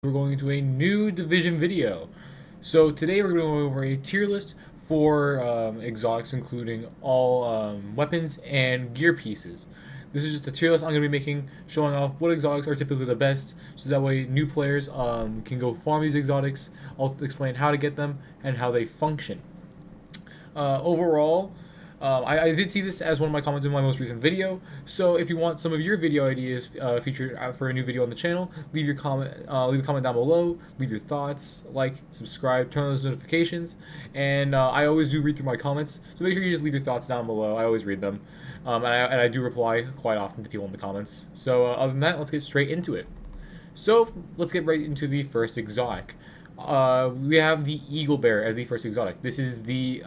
We're going into a new division video. So today we're going to go over a tier list for exotics, including all weapons and gear pieces. This is just a tier list I'm going to be making, showing off what exotics are typically the best, so that way new players can go farm these exotics. I'll explain how to get them and how they function. Overall, I did see this as one of my comments in my most recent video. So if you want some of your video ideas featured for a new video on the channel, leave a comment down below. Leave your thoughts, like, subscribe, turn on those notifications, and I always do read through my comments. So make sure you just leave your thoughts down below. I always read them, and I do reply quite often to people in the comments. So other than that, let's get straight into it. So let's get right into the first exotic. We have the Eagle Bear as the first exotic. This is the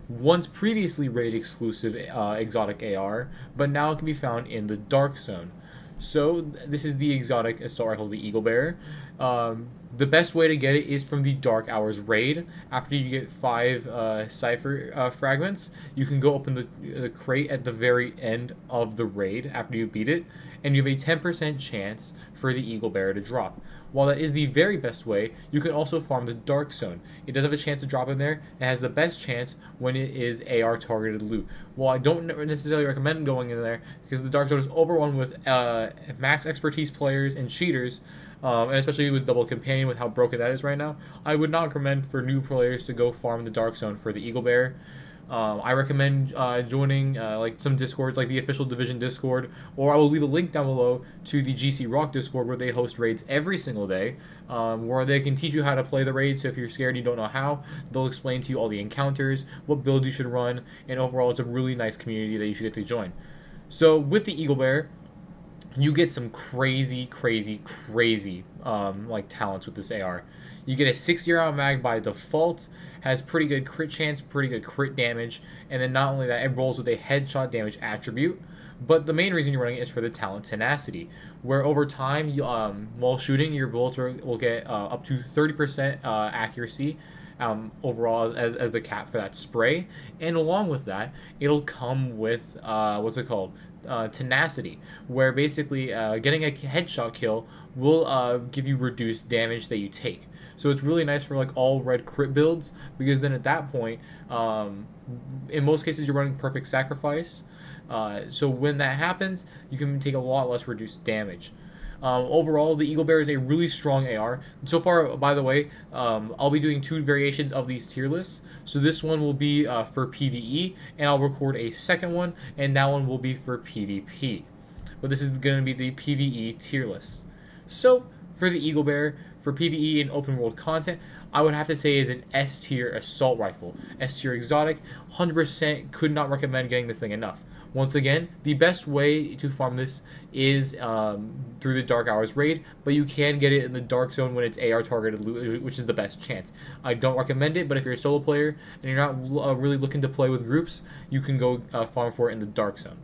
once previously raid exclusive exotic AR, but now it can be found in the Dark Zone. So this is the exotic assault rifle, the Eagle Bear. The best way to get it is from the Dark Hours raid. After you get 5 cipher fragments, you can go open the crate at the very end of the raid after you beat it, and you have a 10% chance for the Eagle Bear to drop. While that is the very best way, you can also farm the Dark Zone. It does have a chance to drop in there. It has the best chance when it is AR targeted loot. While I don't necessarily recommend going in there, because the Dark Zone is overrun with max expertise players and cheaters, and especially with double companion, with how broken that is right now, I would not recommend for new players to go farm the Dark Zone for the Eagle Bear. I recommend joining like some discords, like the official division discord, or I will leave a link down below to the GC Rock discord, where they host raids every single day, where they can teach you how to play the raid. So if you're scared and you don't know how, they'll explain to you all the encounters, what build you should run, and overall it's a really nice community that you should get to join. So with the Eagle Bear, you get some crazy like talents with this AR. You get a 60-round mag by default, has pretty good crit chance, pretty good crit damage, and then not only that, it rolls with a headshot damage attribute. But the main reason you're running it is for the talent Tenacity, where over time, while shooting, your bullets will get up to 30% accuracy overall as the cap for that spray. And along with that, it'll come with what's it called? Tenacity, where basically getting a headshot kill will give you reduced damage that you take. So it's really nice for like all red crit builds, because then at that point, in most cases you're running perfect sacrifice. So when that happens, you can take a lot less reduced damage. Overall, the Eagle Bear is a really strong AR. So far, by the way, I'll be doing 2 variations of these tier lists. So this one will be for PVE, and I'll record a second one, and that one will be for PvP. But this is going to be the PvE tier list. So for the Eagle Bear, for PvE and open world content, I would have to say is an S tier assault rifle. S tier exotic, 100% could not recommend getting this thing enough. Once again, the best way to farm this is through the Dark Hours raid, but you can get it in the Dark Zone when it's AR targeted loot, which is the best chance. I don't recommend it, but if you're a solo player and you're not really looking to play with groups, you can go farm for it in the Dark Zone.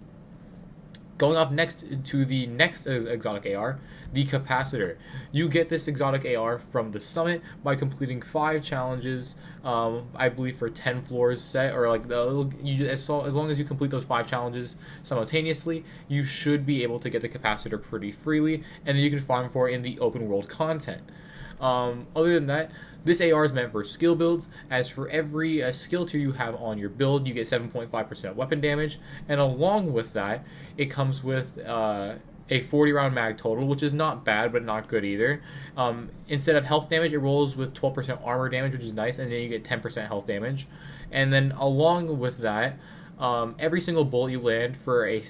Going off next to the next exotic AR, the Capacitor. You get this exotic AR from the summit by completing 5 challenges, I believe for 10 floors set, or like as long as you complete those 5 challenges simultaneously, you should be able to get the Capacitor pretty freely, and then you can farm for it in the open world content. Other than that, this AR is meant for skill builds, as for every skill tier you have on your build, you get 7.5% weapon damage, and along with that, it comes with a 40-round mag total, which is not bad, but not good either. Instead of health damage, it rolls with 12% armor damage, which is nice, and then you get 10% health damage. And then along with that, every single bullet you land for a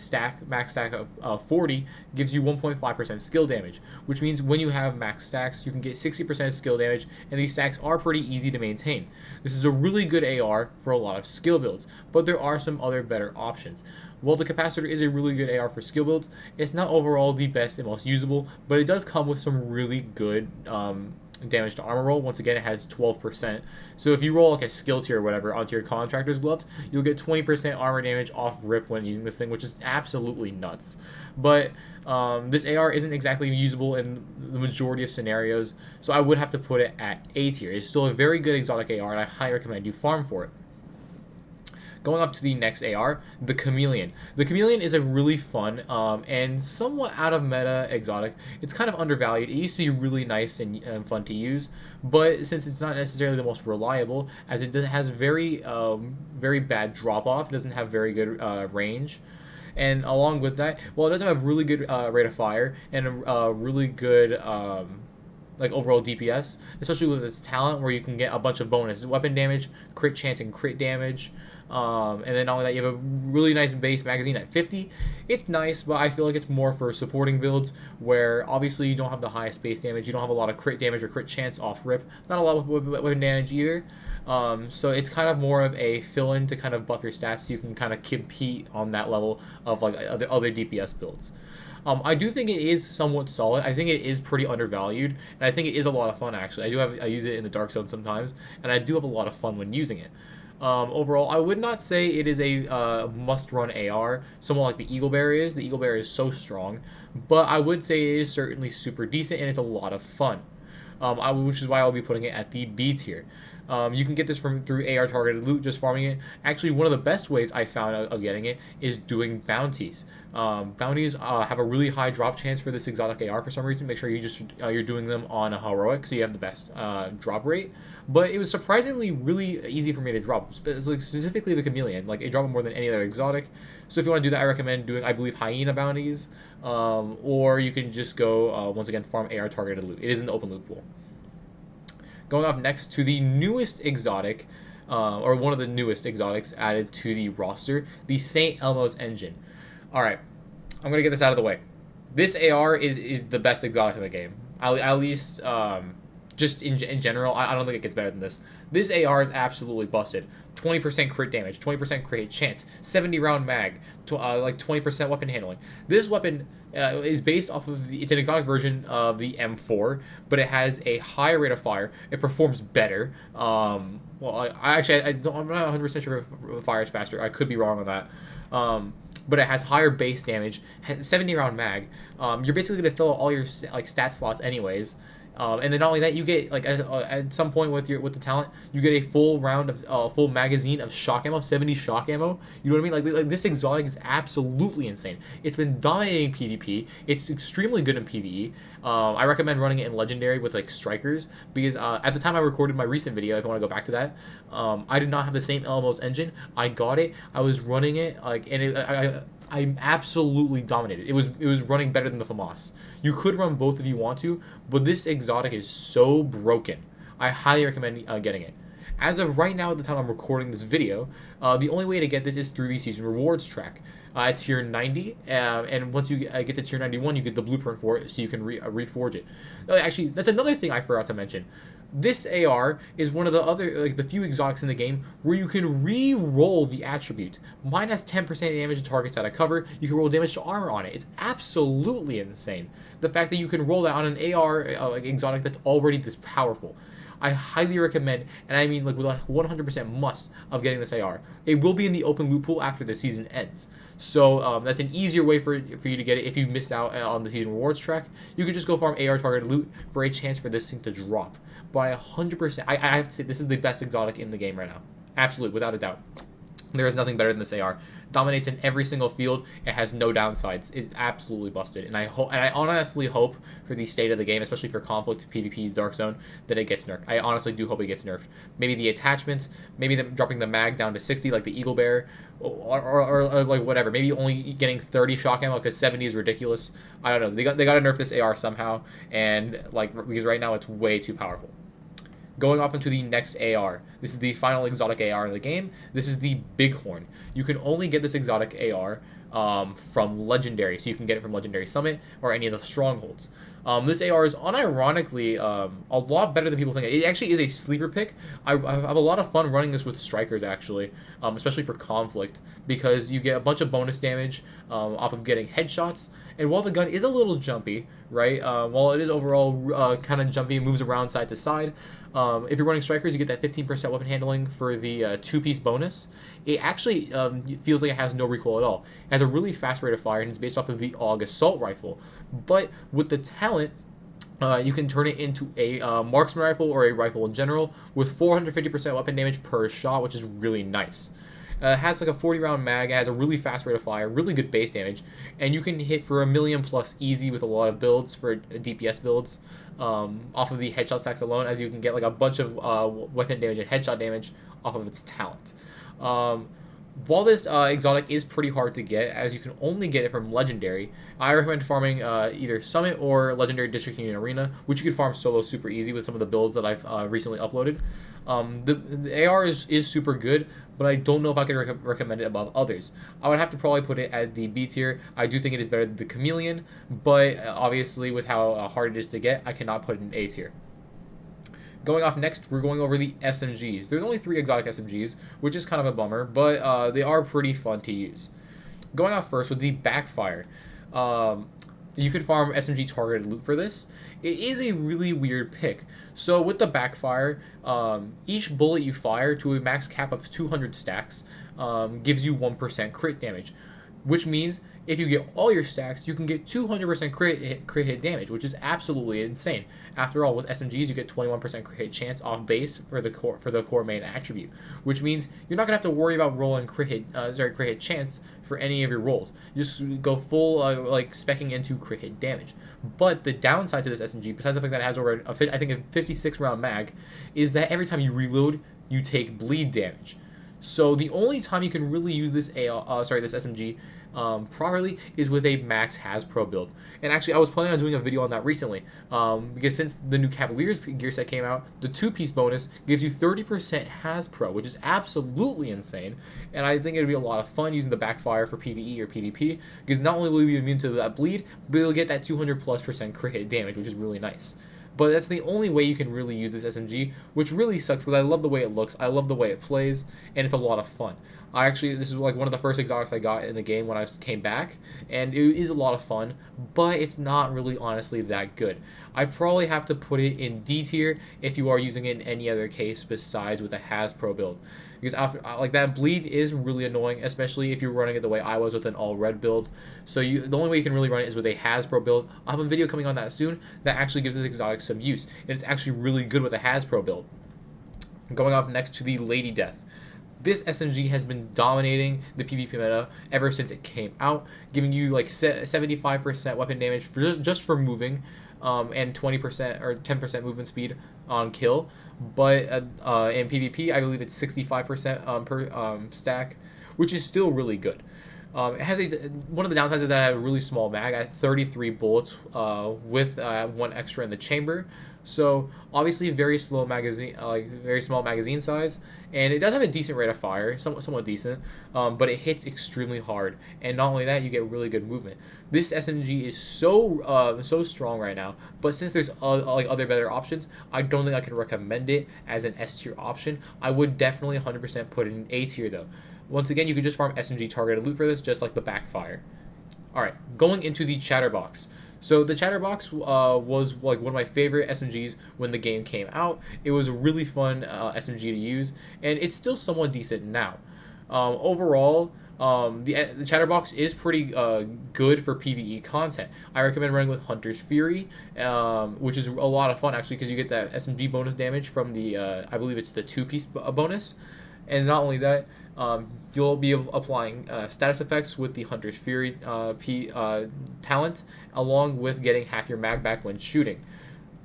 max stack of 40 gives you 1.5% skill damage, which means when you have max stacks, you can get 60% skill damage, and these stacks are pretty easy to maintain. This is a really good AR for a lot of skill builds, but there are some other better options. While the Capacitor is a really good AR for skill builds, it's not overall the best and most usable, but it does come with some really good damage to armor roll. Once again, it has 12%. So if you roll like a skill tier or whatever onto your contractor's gloves, you'll get 20% armor damage off rip when using this thing, which is absolutely nuts. But this AR isn't exactly usable in the majority of scenarios, so I would have to put it at A tier. It's still a very good exotic AR, and I highly recommend you farm for it. Going up to the next AR, the Chameleon. The Chameleon is a really fun and somewhat out of meta exotic. It's kind of undervalued. It used to be really nice and fun to use, but since it's not necessarily the most reliable, as it has very bad drop off, it doesn't have very good range. And along with that, well, it does have really good rate of fire and a really good like overall DPS, especially with its talent where you can get a bunch of bonuses: weapon damage, crit chance, and crit damage. And then not only that, you have a really nice base magazine at 50. It's nice, but I feel like it's more for supporting builds where obviously you don't have the highest base damage, you don't have a lot of crit damage or crit chance off rip, not a lot of weapon damage either. So it's kind of more of a fill-in to kind of buff your stats so you can kind of compete on that level of like other DPS builds. I do think it is somewhat solid. I think it is pretty undervalued, and I think it is a lot of fun actually. I use it in the Dark Zone sometimes, and I do have a lot of fun when using it. Overall, I would not say it is a must-run AR, somewhat like the Eagle Bear is. The Eagle Bear is so strong, but I would say it is certainly super decent, and it's a lot of fun, which is why I'll be putting it at the B tier. You can get this through AR targeted loot, just farming it. Actually, one of the best ways I found of getting it is doing bounties. Bounties have a really high drop chance for this exotic AR for some reason. Make sure you're doing them on a heroic, so you have the best drop rate. But it was surprisingly really easy for me to drop, specifically the Chameleon. Like, it dropped more than any other exotic. So if you want to do that, I recommend doing, I believe, hyena bounties, or you can just go once again farm AR targeted loot. It is in the open loot pool. Going off next to the newest exotic, or one of the newest exotics added to the roster, the St. Elmo's engine. Alright, I'm going to get this out of the way. This AR is the best exotic in the game. At least, just in general, I don't think it gets better than this. This AR is absolutely busted. 20% crit damage, 20% crit chance, 70 round mag, like 20% weapon handling. This weapon is based off of it's an exotic version of the M4, but it has a higher rate of fire. It performs better. Well, I'm not 100% sure if fire is faster. I could be wrong on that. But it has higher base damage, 70 round mag. You're basically gonna fill out all your like stat slots anyways. And then not only that, you get like at some point with the talent, you get a full round of full magazine of shock ammo, 70 shock ammo. You know what I mean? Like this exotic is absolutely insane. It's been dominating PvP. It's extremely good in PVE. I recommend running it in Legendary with like strikers because at the time I recorded my recent video, if you want to go back to that, I did not have the same Elmo's engine. I got it. I was running it like, and I absolutely dominated. It was running better than the FAMAS. You could run both if you want to, but this exotic is so broken. I highly recommend getting it. As of right now, at the time I'm recording this video, the only way to get this is through the season rewards track. At tier 90, and once you get to tier 91, you get the blueprint for it, so you can reforge it. Actually, that's another thing I forgot to mention. This AR is one of the other, like the few exotics in the game where you can re-roll the attribute. Mine has 10% damage to targets out of cover. You can roll damage to armor on it. It's absolutely insane. The fact that you can roll that on an AR like exotic that's already this powerful. I highly recommend, and I mean like with a 100% must of getting this AR. It will be in the open loot pool after the season ends. So that's an easier way for you to get it if you missed out on the season rewards track. You can just go farm AR targeted loot for a chance for this thing to drop. But 100%, I have to say this is the best exotic in the game right now. Absolutely, without a doubt. There is nothing better than this AR. Dominates in every single field. It has no downsides. It's absolutely busted. And I honestly hope for the state of the game, especially for conflict, PvP, Dark Zone, that it gets nerfed. I honestly do hope it gets nerfed. Maybe the attachments, maybe them dropping the mag down to 60 like the Eagle Bear, or like whatever. Maybe only getting 30 shock ammo because 70 is ridiculous. I don't know. They got to nerf this AR somehow, and like because right now it's way too powerful. Going off into the next AR. This is the final exotic AR in the game. This is the Bighorn. You can only get this exotic AR from Legendary, so you can get it from Legendary Summit or any of the strongholds. This AR is unironically a lot better than people think. It actually is a sleeper pick. I have a lot of fun running this with strikers actually, especially for conflict, because you get a bunch of bonus damage off of getting headshots. And while the gun is a little jumpy, right? While it is overall kind of jumpy, moves around side to side. If you're running strikers, you get that 15% weapon handling for the two-piece bonus. It actually feels like it has no recoil at all. It has a really fast rate of fire, and it's based off of the AUG assault rifle. But with the talent, you can turn it into a marksman rifle or a rifle in general with 450% weapon damage per shot, which is really nice. It has like a 40 round mag. It has a really fast rate of fire, really good base damage, and you can hit for 1,000,000 plus easy with a lot of builds for DPS builds. Off of the headshot stacks alone, as you can get like a bunch of weapon damage and headshot damage off of its talent. While this exotic is pretty hard to get, as you can only get it from Legendary, I recommend farming either Summit or Legendary District Union Arena, which you can farm solo super easy with some of the builds that I've recently uploaded. The AR is super good, but I don't know if I can recommend it above others. I would have to probably put it at the B tier. I do think it is better than the Chameleon, but obviously with how hard it is to get, I cannot put it in A tier. Going off next, we're going over the SMGs. There's only 3 exotic SMGs, which is kind of a bummer, but they are pretty fun to use. Going off first with the Backfire. You could farm SMG targeted loot for this. It is a really weird pick. So with the Backfire, each bullet you fire to a max cap of 200 stacks gives you 1% crit damage, which means if you get all your stacks, you can get 200% crit hit damage, which is absolutely insane. After all, with SMGs, you get 21% crit hit chance off base for the core main attribute, which means you're not gonna have to worry about rolling crit hit chance for any of your rolls. You just go full like specking into crit hit damage. But the downside to this SMG, besides the fact that it has over I think a 56 round mag, is that every time you reload, you take bleed damage. So the only time you can really use this this SMG properly is with a max Has-Pro build. And actually, I was planning on doing a video on that recently, because since the new Cavaliers gear set came out, the 2-piece bonus gives you 30% Has-Pro, which is absolutely insane. And I think it would be a lot of fun using the Backfire for PvE or PvP, because not only will you be immune to that bleed, but you'll get that 200+% crit hit damage, which is really nice. But that's the only way you can really use this SMG, which really sucks because I love the way it looks, I love the way it plays, and it's a lot of fun. This is like one of the first exotics I got in the game when I came back, and it is a lot of fun, but it's not really honestly that good. I probably have to put it in D tier if you are using it in any other case besides with a Has-Pro build. Because like that bleed is really annoying, especially if you're running it the way I was with an all red build. So the only way you can really run it is with a Has-Pro build. I'll have a video coming on that soon that actually gives this exotic some use, and it's actually really good with a Has-Pro build. Going off next to the Lady Death. This SMG has been dominating the PvP meta ever since it came out, giving you like 75% weapon damage just for moving, and 20% or 10% movement speed on kill. But in PvP, I believe it's 65% per stack, which is still really good. It has one of the downsides is that I have a really small mag. I have 33 bullets with 1 extra in the chamber. So obviously very slow magazine, very small magazine size, and it does have a decent rate of fire, somewhat decent, but it hits extremely hard. And not only that, you get really good movement. This SMG is so strong right now, but since there's other better options, I don't think I can recommend it as an S tier option. I would definitely 100% put it in A tier though. Once again, you can just farm SMG targeted loot for this, just like the Backfire. Alright, going into the Chatterbox. So the Chatterbox was like one of my favorite SMGs when the game came out. It was a really fun SMG to use, and it's still somewhat decent now. Overall, the Chatterbox is pretty good for PvE content. I recommend running with Hunter's Fury, which is a lot of fun actually because you get that SMG bonus damage from the, I believe it's the 2-piece bonus. And not only that, you'll be applying status effects with the Hunter's Fury talent, along with getting half your mag back when shooting.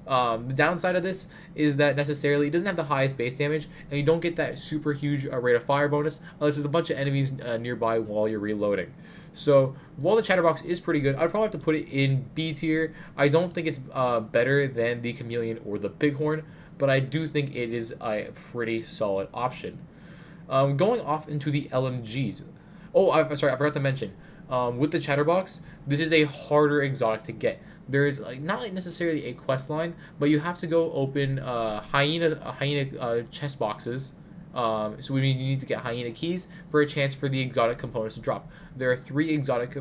The downside of this is that necessarily it doesn't have the highest base damage, and you don't get that super huge rate of fire bonus unless there's a bunch of enemies nearby while you're reloading. So while the Chatterbox is pretty good, I'd probably have to put it in B tier. I don't think it's better than the Chameleon or the Bighorn, but I do think it is a pretty solid option. Going off into the LMGs. Oh, I'm sorry, I forgot to mention. With the Chatterbox, this is a harder exotic to get. There's not necessarily a quest line, but you have to go open hyena chest boxes. So we mean you need to get hyena keys for a chance for the exotic components to drop. There are 3 exotic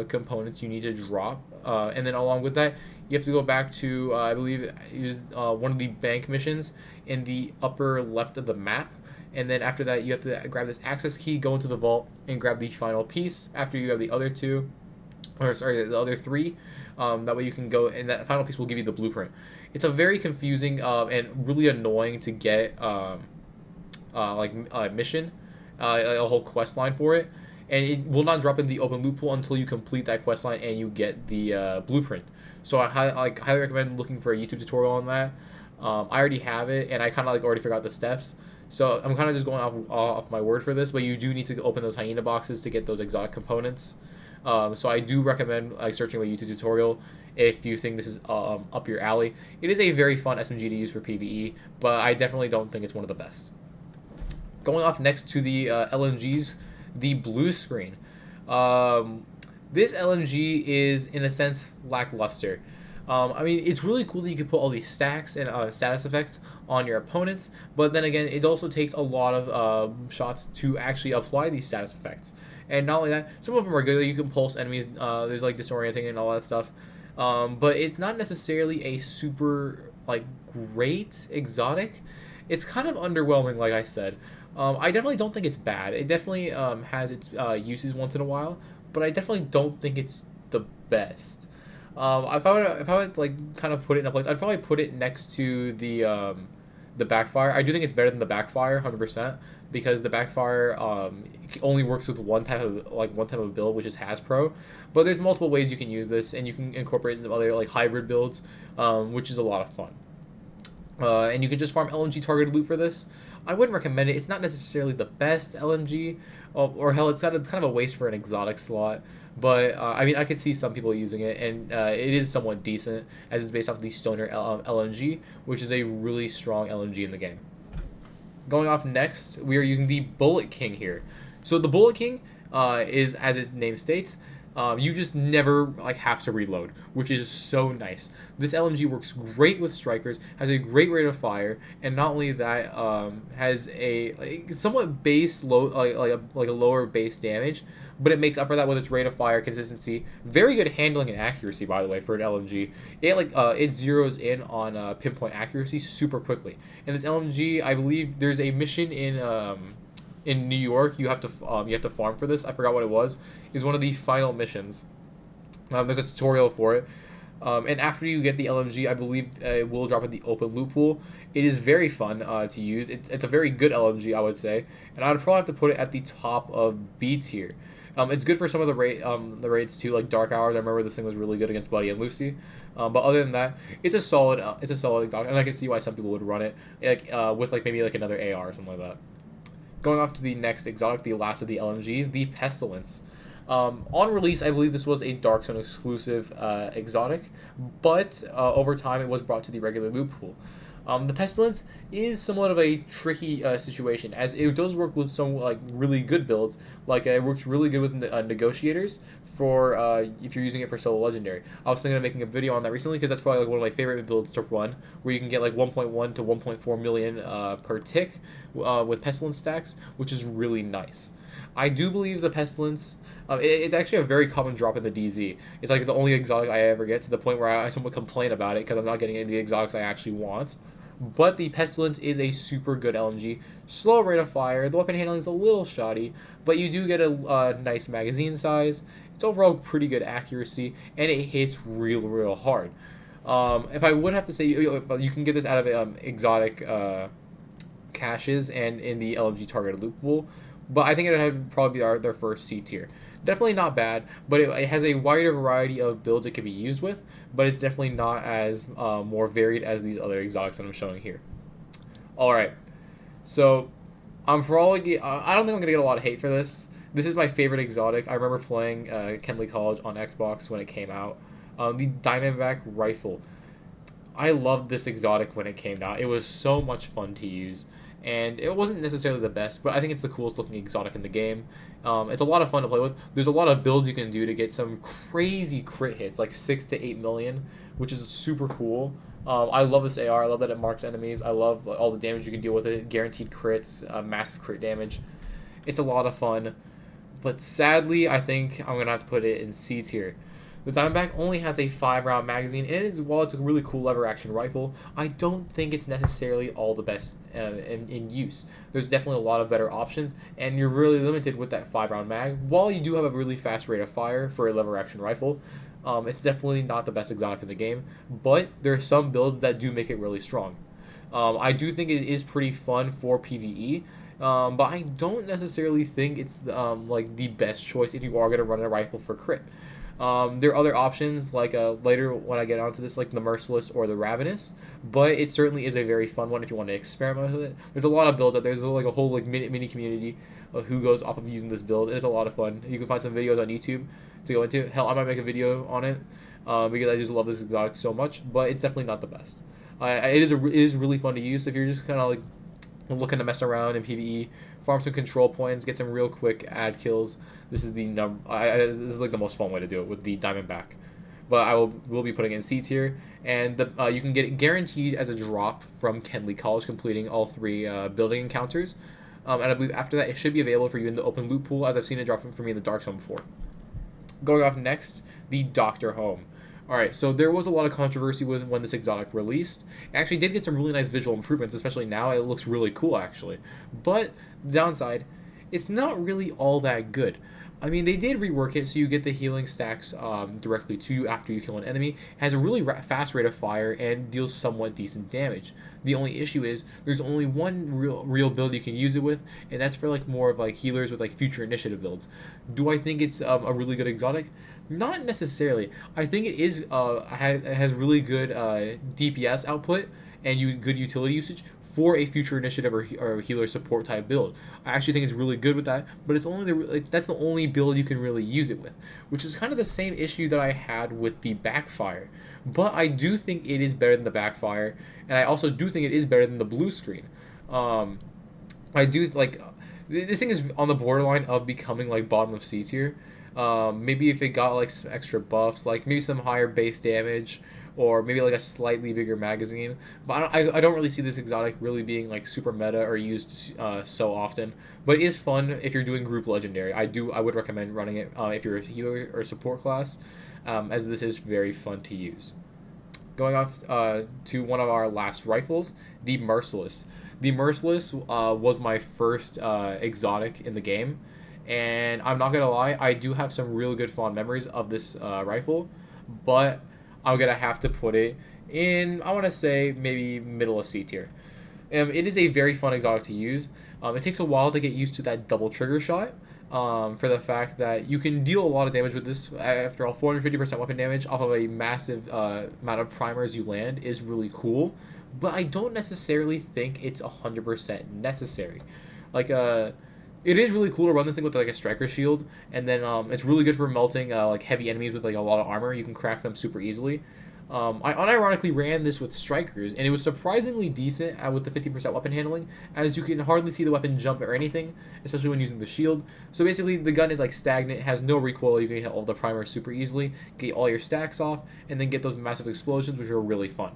components you need to drop, and then along with that, you have to go back to I believe it was one of the bank missions in the upper left of the map. And then after that, you have to grab this access key, go into the vault, and grab the final piece after you have the other 2, or sorry, the other 3. That way you can go, and that final piece will give you the blueprint. It's a very confusing and really annoying to get mission. a whole quest line for it, and it will not drop in the open loot pool until you complete that quest line and you get the blueprint. So I highly recommend looking for a YouTube tutorial on that. I already have it, and I kind of like already forgot the steps. So I'm kind of just going off my word for this, but you do need to open those hyena boxes to get those exotic components. So I do recommend like searching a YouTube tutorial if you think this is up your alley. It is a very fun SMG to use for PVE, but I definitely don't think it's one of the best. Going off next to the LMGs, the blue screen. This LMG is in a sense lackluster. I mean, it's really cool that you can put all these stacks and status effects on your opponents, but then again, it also takes a lot of shots to actually apply these status effects. And not only that, some of them are good. Like you can pulse enemies. There's like disorienting and all that stuff, but it's not necessarily a super like great exotic. It's kind of underwhelming, like I said. I definitely don't think it's bad. It definitely has its uses once in a while, but I definitely don't think it's the best. If I would like kind of put it in a place, I'd probably put it next to the backfire. I do think it's better than the backfire, 100%, because the backfire only works with one type of build, which is Hasbro. But there's multiple ways you can use this, and you can incorporate some other like hybrid builds, which is a lot of fun. And you can just farm LMG targeted loot for this. I wouldn't recommend it. It's not necessarily the best LMG, or hell, it's kind of a waste for an exotic slot. But I mean, I could see some people using it, and it is somewhat decent as it's based off the Stoner LMG, which is a really strong LMG in the game. Going off next, we are using the Bullet King here. So the Bullet King is, as its name states, you just never like have to reload, which is so nice. This LMG works great with strikers, has a great rate of fire, and not only that, has a like, somewhat base low like a lower base damage, but it makes up for that with its rate of fire, consistency, very good handling and accuracy. By the way, for an LMG, it zeroes in on pinpoint accuracy super quickly. And this LMG, I believe, there's a mission in New York. You have to farm for this. I forgot what it was. It's one of the final missions. There's a tutorial for it. And after you get the LMG, I believe it will drop in the open loot pool. It is very fun to use. It's a very good LMG, I would say, and I would probably have to put it at the top of B tier. It's good for some of the raids too, like Dark Hours. I remember this thing was really good against Buddy and Lucy. But other than that, it's a solid exotic, and I can see why some people would run it with like maybe like another AR or something like that. Going off to the next exotic, the last of the LMGs, the Pestilence. On release, I believe this was a Dark Zone exclusive exotic, but over time it was brought to the regular loot pool. The Pestilence is somewhat of a tricky situation, as it does work with some like really good builds. Like it works really good with negotiators for if you're using it for solo legendary. I was thinking of making a video on that recently because that's probably like one of my favorite builds to run, where you can get like 1.1 to 1.4 million per tick with Pestilence stacks, which is really nice. I do believe the Pestilence, it's actually a very common drop in the DZ. It's like the only exotic I ever get, to the point where I somewhat complain about it because I'm not getting any of the exotics I actually want. But the Pestilence is a super good LMG. Slow rate of fire, the weapon handling is a little shoddy, but you do get a nice magazine size. It's overall pretty good accuracy, and it hits real hard. If I would have to say, you can get this out of exotic caches and in the LMG targeted loot pool, but I think it would probably be their first C tier. Definitely not bad, but it has a wider variety of builds it can be used with, but it's definitely not as more varied as these other exotics that I'm showing here. Alright, so I don't think I'm going to get a lot of hate for this. This is my favorite exotic. I remember playing Kenley College on Xbox when it came out. The Diamondback Rifle. I loved this exotic when it came out. It was so much fun to use. And it wasn't necessarily the best, but I think it's the coolest looking exotic in the game. It's a lot of fun to play with. There's a lot of builds you can do to get some crazy crit hits, like 6 to 8 million, which is super cool. I love this AR. I love that it marks enemies. I love all the damage you can deal with it. Guaranteed crits, massive crit damage. It's a lot of fun. But sadly, I think I'm going to have to put it in C tier. The Diamondback only has a 5-round magazine, and while it's a really cool lever action rifle, I don't think it's necessarily all the best in use. There's definitely a lot of better options, and you're really limited with that 5-round mag. While you do have a really fast rate of fire for a lever action rifle, it's definitely not the best exotic in the game, but there are some builds that do make it really strong. I do think it is pretty fun for PvE, But I don't necessarily think it's like the best choice if you are gonna run a rifle for crit. There are other options like later when I get onto this, like the Merciless or the Ravenous, but it certainly is a very fun one if you want to experiment with it. There's a lot of builds out there. There's like a whole like mini community who goes off of using this build, and it's a lot of fun. You can find some videos on YouTube to go into. Hell, I might make a video on it because I just love this exotic so much, but it's definitely not the best. It is really fun to use if you're just kind of like looking to mess around in PVE, farm some control points, get some real quick ad kills. This is the this is like the most fun way to do it with the Diamondback. But will be putting it in C tier, and you can get it guaranteed as a drop from Kenley College completing all 3 building encounters. And I believe after that it should be available for you in the open loot pool, as I've seen it drop for me in the Dark Zone before. Going off next, the Doctor Home. Alright, so there was a lot of controversy with when this exotic released. It actually did get some really nice visual improvements, especially now. It looks really cool, actually. But, the downside, it's not really all that good. I mean, they did rework it so you get the healing stacks directly to you after you kill an enemy. It has a really fast rate of fire and deals somewhat decent damage. The only issue is there's only one real build you can use it with, and that's for like more of like healers with like future initiative builds. Do I think it's a really good exotic? Not necessarily. I think it is it has really good DPS output and good utility usage for a future initiative or healer support type build. I actually think it's really good with that, but it's only that's the only build you can really use it with, which is kind of the same issue that I had with the Backfire. But I do think it is better than the Backfire, and I also do think it is better than the Blue Screen. I do like this thing is on the borderline of becoming like bottom of C tier. Maybe if it got like some extra buffs, like maybe some higher base damage, or maybe like a slightly bigger magazine. But I don't really see this exotic really being like super meta or used so often. But it is fun if you're doing group legendary. I would recommend running it if you're a healer or support class, as this is very fun to use. Going off to one of our last rifles, the Merciless. The Merciless was my first exotic in the game, and I'm not gonna lie, I do have some real good fond memories of this rifle, but I'm gonna have to put it in, I want to say maybe middle of C tier. It is a very fun exotic to use. It takes a while to get used to that double trigger shot. For the fact that you can deal a lot of damage with this. After all, 450% weapon damage off of a massive amount of primers you land is really cool, but I don't necessarily think it's 100% necessary. Like, it is really cool to run this thing with like a striker shield, and then it's really good for melting like heavy enemies with like a lot of armor. You can crack them super easily. I unironically ran this with strikers, and it was surprisingly decent with the 50% weapon handling, as you can hardly see the weapon jump or anything, especially when using the shield. So basically, the gun is like stagnant, has no recoil. You can hit all the primers super easily, get all your stacks off, and then get those massive explosions, which are really fun.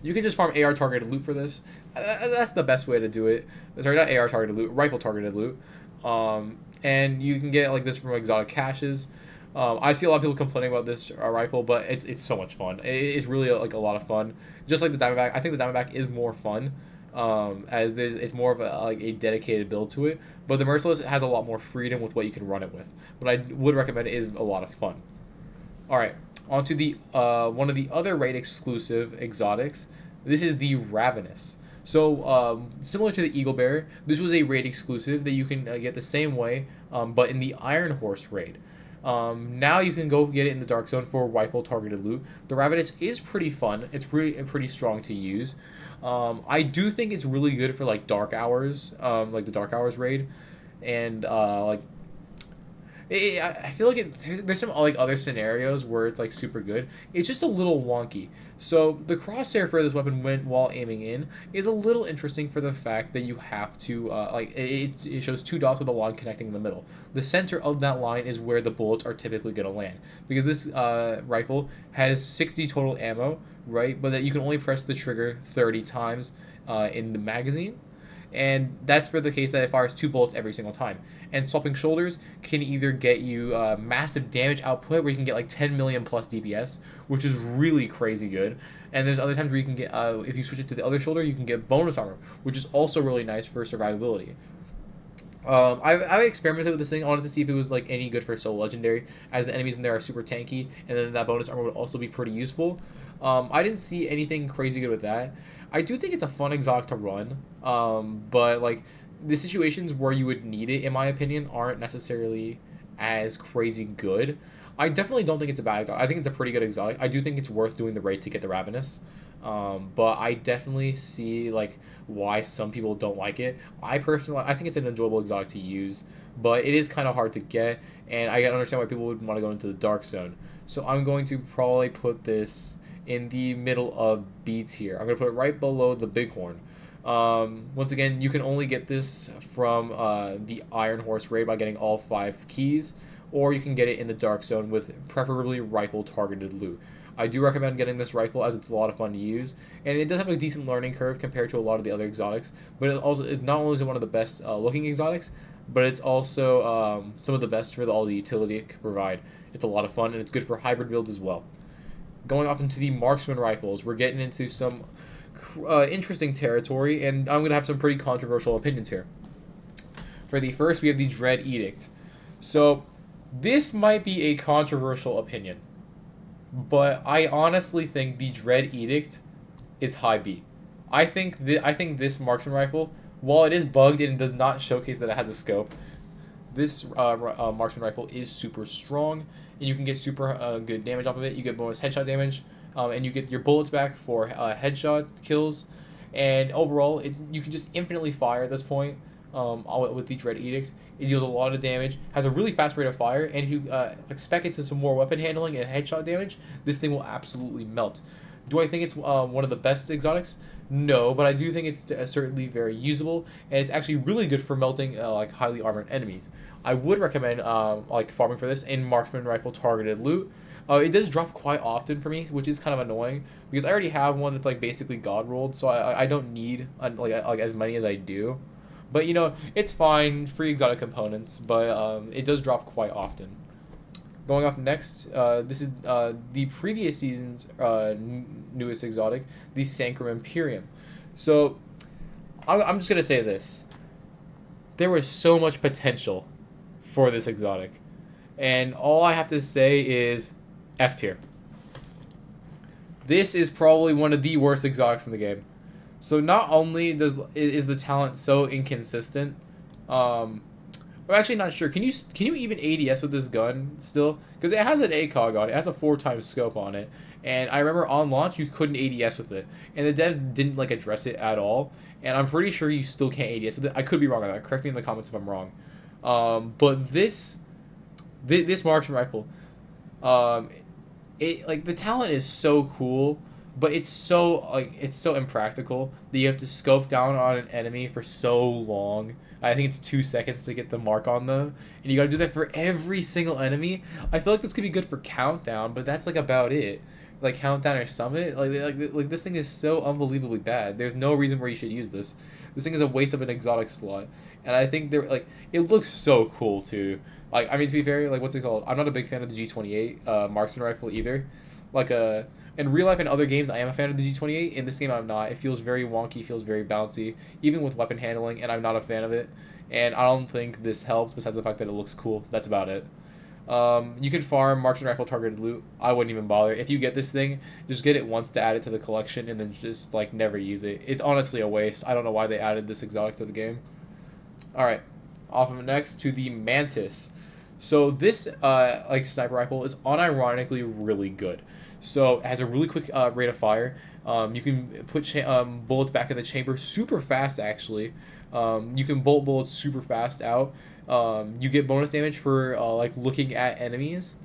You can just farm AR targeted loot for this. That's the best way to do it. Sorry, not AR targeted loot, rifle targeted loot. And you can get like this from exotic caches. I see a lot of people complaining about this rifle, but it's so much fun. It's really like a lot of fun. Just like the Diamondback, I think the Diamondback is more fun, as it's more of a dedicated build to it. But the Merciless has a lot more freedom with what you can run it with. But I would recommend it is a lot of fun. All right, on to the one of the other raid exclusive exotics. This is the Ravenous. So similar to the Eagle Bearer, this was a raid exclusive that you can get the same way, but in the Iron Horse raid. Now you can go get it in the Dark Zone for rifle targeted loot. The Ravenous is pretty fun. It's pretty strong to use. I do think it's really good for like dark hours, like the Dark Hours raid, and like I feel like there's some like other scenarios where it's like super good. It's just a little wonky. So the crosshair for this weapon while aiming in is a little interesting for the fact that you have to like it shows 2 dots with a line connecting in the middle. The center of that line is where the bullets are typically going to land, because this rifle has 60 total ammo, right? But that you can only press the trigger 30 times in the magazine. And that's for the case that it fires 2 bullets every single time. And swapping shoulders can either get you massive damage output, where you can get like 10 million plus DPS, which is really crazy good. And there's other times where you can get, if you switch it to the other shoulder, you can get bonus armor, which is also really nice for survivability. I experimented with this thing. I wanted to see if it was like any good for solo legendary, as the enemies in there are super tanky, and then that bonus armor would also be pretty useful. I didn't see anything crazy good with that. I do think it's a fun exotic to run, but like the situations where you would need it, in my opinion, aren't necessarily as crazy good. I definitely don't think it's a bad exotic. I think it's a pretty good exotic. I do think it's worth doing the raid to get the Ravenous. But I definitely see like why some people don't like it. I think it's an enjoyable exotic to use, but it is kind of hard to get, and I understand why people would want to go into the dark zone. So I'm going to probably put this in the middle of B tier. I'm going to put it right below the Bighorn. Once again, you can only get this from the Iron Horse raid by getting all 5 keys, or you can get it in the Dark Zone with preferably rifle targeted loot. I do recommend getting this rifle as it's a lot of fun to use, and it does have a decent learning curve compared to a lot of the other exotics. But it's not only is it one of the best looking exotics, but it's also some of the best for all the utility it can provide. It's a lot of fun, and it's good for hybrid builds as well. Going off into the marksman rifles, we're getting into some interesting territory, and I'm going to have some pretty controversial opinions here. For the first, we have the Dread Edict. So, this might be a controversial opinion, but I honestly think the Dread Edict is high B. I think this marksman rifle, while it is bugged and does not showcase that it has a scope, this marksman rifle is super strong, and you can get super good damage off of it. You get bonus headshot damage, and you get your bullets back for headshot kills, and overall, you can just infinitely fire at this point with the Dread Edict. It deals a lot of damage, has a really fast rate of fire, and if you spec it to some more weapon handling and headshot damage, this thing will absolutely melt. Do I think it's one of the best exotics? No, but I do think it's certainly very usable, and it's actually really good for melting like highly armored enemies. I would recommend like farming for this in marksman rifle targeted loot. It does drop quite often for me, which is kind of annoying because I already have one that's like basically god rolled, so I don't need like as many as I do. But you know, it's fine, free exotic components, but it does drop quite often. Going off next, this is the previous season's newest exotic, the Sancrum Imperium. So, I'm just going to say this. There was so much potential for this exotic. And all I have to say is F tier. This is probably one of the worst exotics in the game. So not only is the talent so inconsistent, I'm actually not sure. Can you even ADS with this gun still? Because it has an ACOG on it. It has a 4x scope on it. And I remember on launch you couldn't ADS with it, and the devs didn't like address it at all. And I'm pretty sure you still can't ADS with it. I could be wrong on that. Correct me in the comments if I'm wrong. But this marksman rifle, it like the talent is so cool. But it's so impractical that you have to scope down on an enemy for so long. I think it's 2 seconds to get the mark on them, and you gotta do that for every single enemy. I feel like this could be good for Countdown, but that's like about it. Like Countdown or Summit, like this thing is so unbelievably bad. There's no reason where you should use this. This thing is a waste of an exotic slot, and I think they're like it looks so cool too. Like I mean to be fair, like what's it called? I'm not a big fan of the G28 marksman rifle either. In real life and other games, I am a fan of the G28. In this game, I'm not. It feels very wonky, feels very bouncy, even with weapon handling, and I'm not a fan of it. And I don't think this helps, besides the fact that it looks cool. That's about it. You can farm marksman rifle targeted loot. I wouldn't even bother. If you get this thing, just get it once to add it to the collection, and then just like never use it. It's honestly a waste. I don't know why they added this exotic to the game. All right, off of next to the Mantis. So this like sniper rifle is unironically really good. So it has a really quick rate of fire. You can put bullets back in the chamber super fast, actually. You can bolt bullets super fast out. You get bonus damage for like looking at enemies.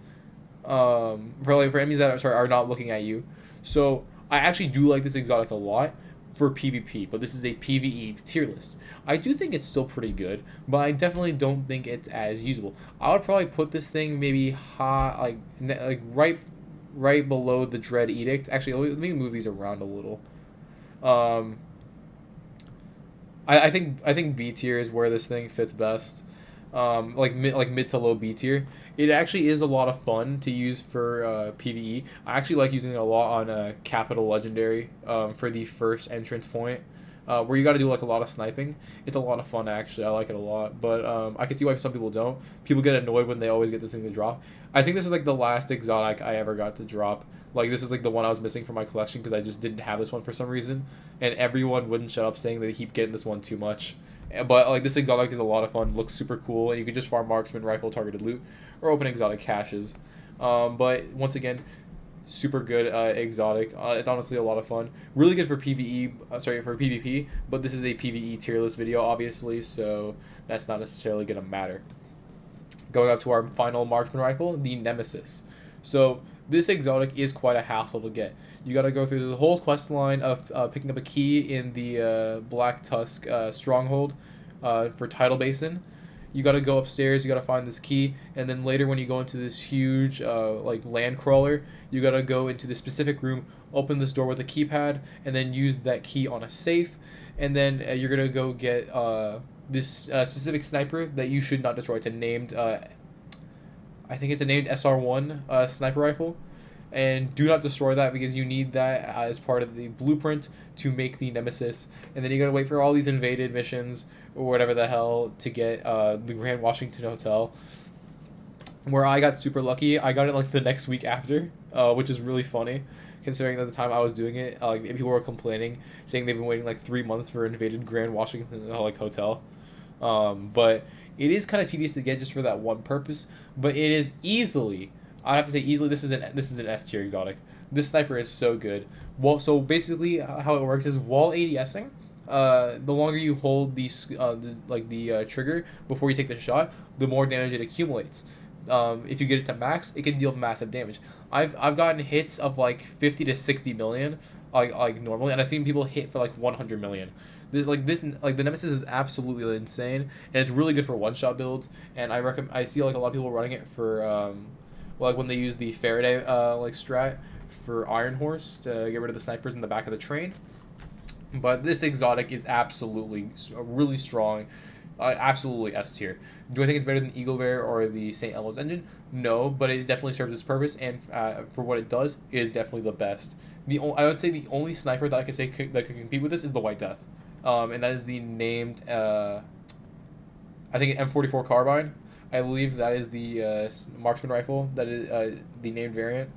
For enemies that are not looking at you. So I actually do like this exotic a lot for PvP, but this is a PvE tier list. I do think it's still pretty good, but I definitely don't think it's as usable. I would probably put this thing maybe high, like right below the Dread Edict. Actually, let me move these around a little. I think B tier is where this thing fits best. Like mid to low B tier. It actually is a lot of fun to use for PvE. I actually like using it a lot on Capital Legendary for the first entrance point. Where you got to do like a lot of sniping. It's a lot of fun actually. I like it a lot, but I can see why some people don't. People get annoyed when they always get this thing to drop. I think this is like the last exotic I ever got to drop. Like this is like the one I was missing from my collection because I just didn't have this one for some reason, and everyone wouldn't shut up saying that they keep getting this one too much. But like this exotic is a lot of fun, looks super cool, and you can just farm marksman, rifle, targeted loot, or open exotic caches. But once again, super good exotic. It's honestly a lot of fun. Really good for PVE. Sorry, for PvP. But this is a PVE tier list video, obviously, so that's not necessarily gonna matter. Going up to our final marksman rifle, the Nemesis. So this exotic is quite a hassle to get. You got to go through the whole quest line of picking up a key in the Black Tusk stronghold for Tidal Basin. You got to go upstairs. You got to find this key, and then later when you go into this huge like land crawler, you got to go into the specific room, open this door with a keypad, and then use that key on a safe, and then you're gonna go get this specific sniper that you should not destroy. It's a named, I think it's a named SR1 sniper rifle, and do not destroy that because you need that as part of the blueprint to make the Nemesis. And then you gotta wait for all these invaded missions or whatever the hell to get the Grand Washington Hotel, where I got super lucky. I got it like the next week after, which is really funny considering that the time I was doing it, like people were complaining, saying they've been waiting like 3 months for invaded Grand Washington like hotel. But it is kind of tedious to get just for that one purpose. But it is easily, I have to say easily, this is an S tier exotic. This sniper is so good. Well, so basically how it works is wall ADSing. The longer you hold the trigger before you take the shot, the more damage it accumulates. If you get it to max, it can deal massive damage. I've gotten hits of like 50 to 60 million, like normally, and I've seen people hit for like 100 million. The Nemesis is absolutely insane, and it's really good for one shot builds. And I see like a lot of people running it for like when they use the Faraday like strat for Iron Horse to get rid of the snipers in the back of the train. But this exotic is absolutely really strong. Absolutely S tier. Do I think it's better than Eagle Bear or the St. Elmo's engine? No, but it definitely serves its purpose, and for what it does, it is definitely the best. I would say the only sniper that I could say that could compete with this is the White Death, and that is the named I think M44 carbine. I believe that is the marksman rifle that is the named variant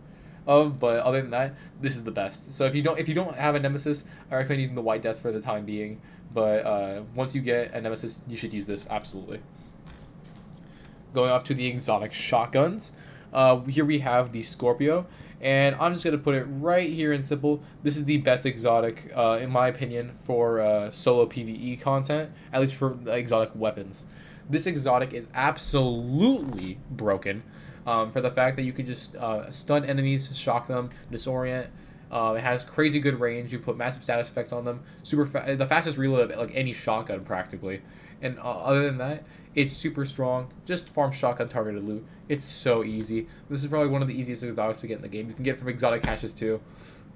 of. But other than that, this is the best. So if you don't have a Nemesis, I recommend using the White Death for the time being. But once you get a Nemesis, you should use this absolutely. Going off to the exotic shotguns, here we have the Scorpio, and I'm just gonna put it right here in simple. This is the best exotic, in my opinion, for solo PVE content, at least for exotic weapons. This exotic is absolutely broken, for the fact that you can just stun enemies, shock them, disorient. It has crazy good range. You put massive status effects on them. The fastest reload of like any shotgun practically. And other than that, it's super strong. Just farm shotgun targeted loot. It's so easy. This is probably one of the easiest exotics to get in the game. You can get it from exotic caches too.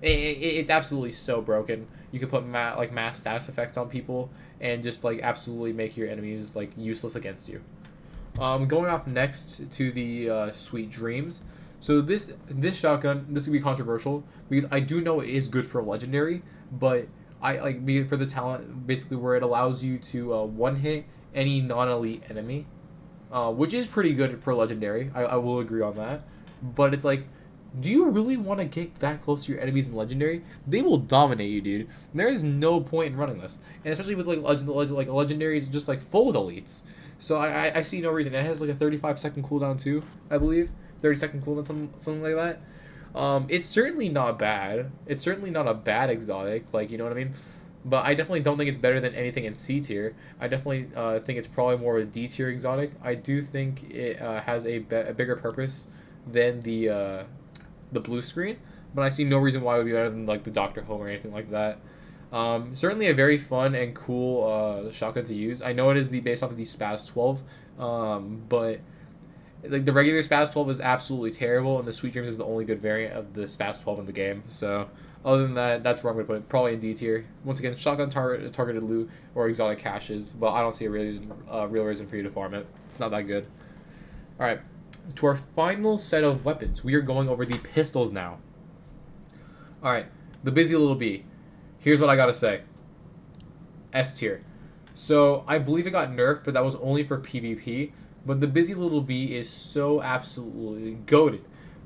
It's absolutely so broken. You can put mass status effects on people and just like absolutely make your enemies like useless against you. Going off next to the Sweet Dreams. So this shotgun, this could be controversial because I do know it is good for legendary, but I like for the talent basically where it allows you to one hit any non-elite enemy, which is pretty good for legendary. I will agree on that, but it's like, do you really want to get that close to your enemies in legendary? They will dominate you, dude. There is no point in running this, and especially with like legendary is just like full with elites. So I see no reason. It has like a 35-second cooldown too, I believe. 30-second cooldown, something like that. It's certainly not bad. It's certainly not a bad exotic, like, you know what I mean? But I definitely don't think it's better than anything in C tier. I definitely think it's probably more a D tier exotic. I do think it has a bigger purpose than the blue screen, but I see no reason why it would be better than like the Dr. Home or anything like that. Certainly a very fun and cool shotgun to use. I know it is based off of the Spaz 12, but like the regular Spaz 12 is absolutely terrible, and the Sweet Dreams is the only good variant of the Spaz 12 in the game. So other than that, that's where I'm going to put it. Probably in D tier. Once again, shotgun targeted loot or exotic caches, but I don't see a real reason for you to farm it. It's not that good. All right, to our final set of weapons, we are going over the pistols now. All right, the Busy Little Bee. Here's what I gotta say. S tier. So I believe it got nerfed, but that was only for PvP. But the Busy Little Bee is so absolutely goated.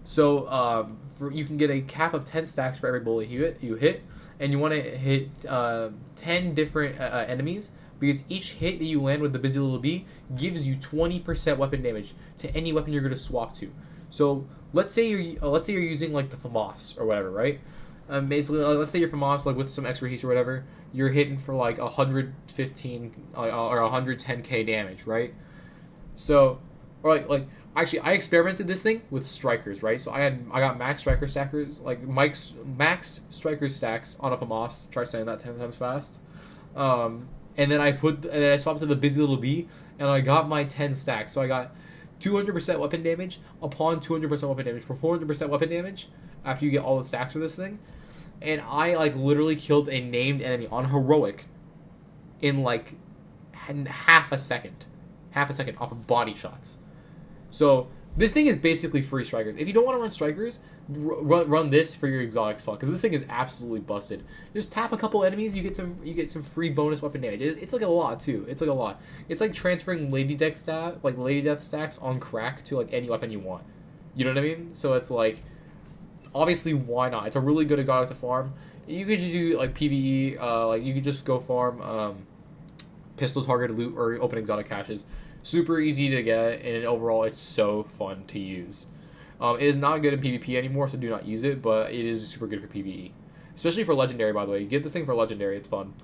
So you can get a cap of 10 stacks for every bullet you hit, and you want to hit 10 different enemies because each hit that you land with the busy little bee gives you 20% weapon damage to any weapon you're going to swap to. So let's say you're using like the FAMAS or whatever, right? Basically, let's say you're FAMAS like with some expertise or whatever, you're hitting for like 115 or 110k damage, right? So, or actually, I experimented this thing with strikers, right? So I got max striker stackers, like max striker stacks on a FAMAS. Try saying that 10 times fast. And then I swapped to the busy little bee, and I got my 10 stacks. So I got 200% weapon damage upon 200% weapon damage for 400% weapon damage after you get all the stacks for this thing. And I like literally killed a named enemy on heroic in like half a second off of body shots. So this thing is basically free strikers. If you don't want to run strikers, run this for your exotic slot, because this thing is absolutely busted. Just tap a couple enemies, you get some free bonus weapon damage. It's like a lot too. It's like a lot. It's like transferring Lady Death stacks on crack to like any weapon you want. You know what I mean? So it's like, obviously, why not? It's a really good exotic to farm. You could just do like PVE. Like you could just go farm pistol targeted loot or open exotic caches. Super easy to get, and overall, it's so fun to use. It is not good in PvP anymore, so do not use it, but it is super good for PvE. Especially for Legendary, by the way. Get this thing for Legendary, it's fun.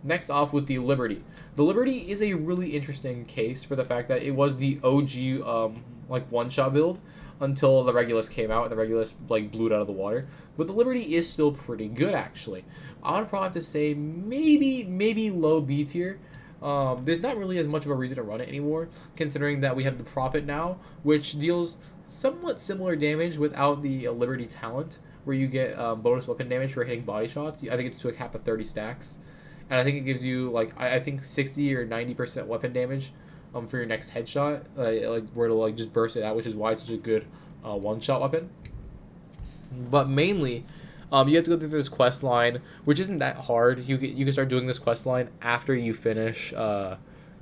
Next off with the Liberty. The Liberty is a really interesting case for the fact that it was the OG like one-shot build until the Regulus came out, and the Regulus like blew it out of the water. But the Liberty is still pretty good, actually. I would probably have to say maybe low B tier. There's not really as much of a reason to run it anymore, considering that we have the Prophet now, which deals somewhat similar damage without the Liberty talent, where you get bonus weapon damage for hitting body shots. I think it's to a cap of 30 stacks, and I think it gives you like I think 60 or 90% weapon damage for your next headshot, like where it'll like just burst it out, which is why it's such a good one-shot weapon. But mainly, you have to go through this quest line, which isn't that hard. You can start doing this quest line after you finish the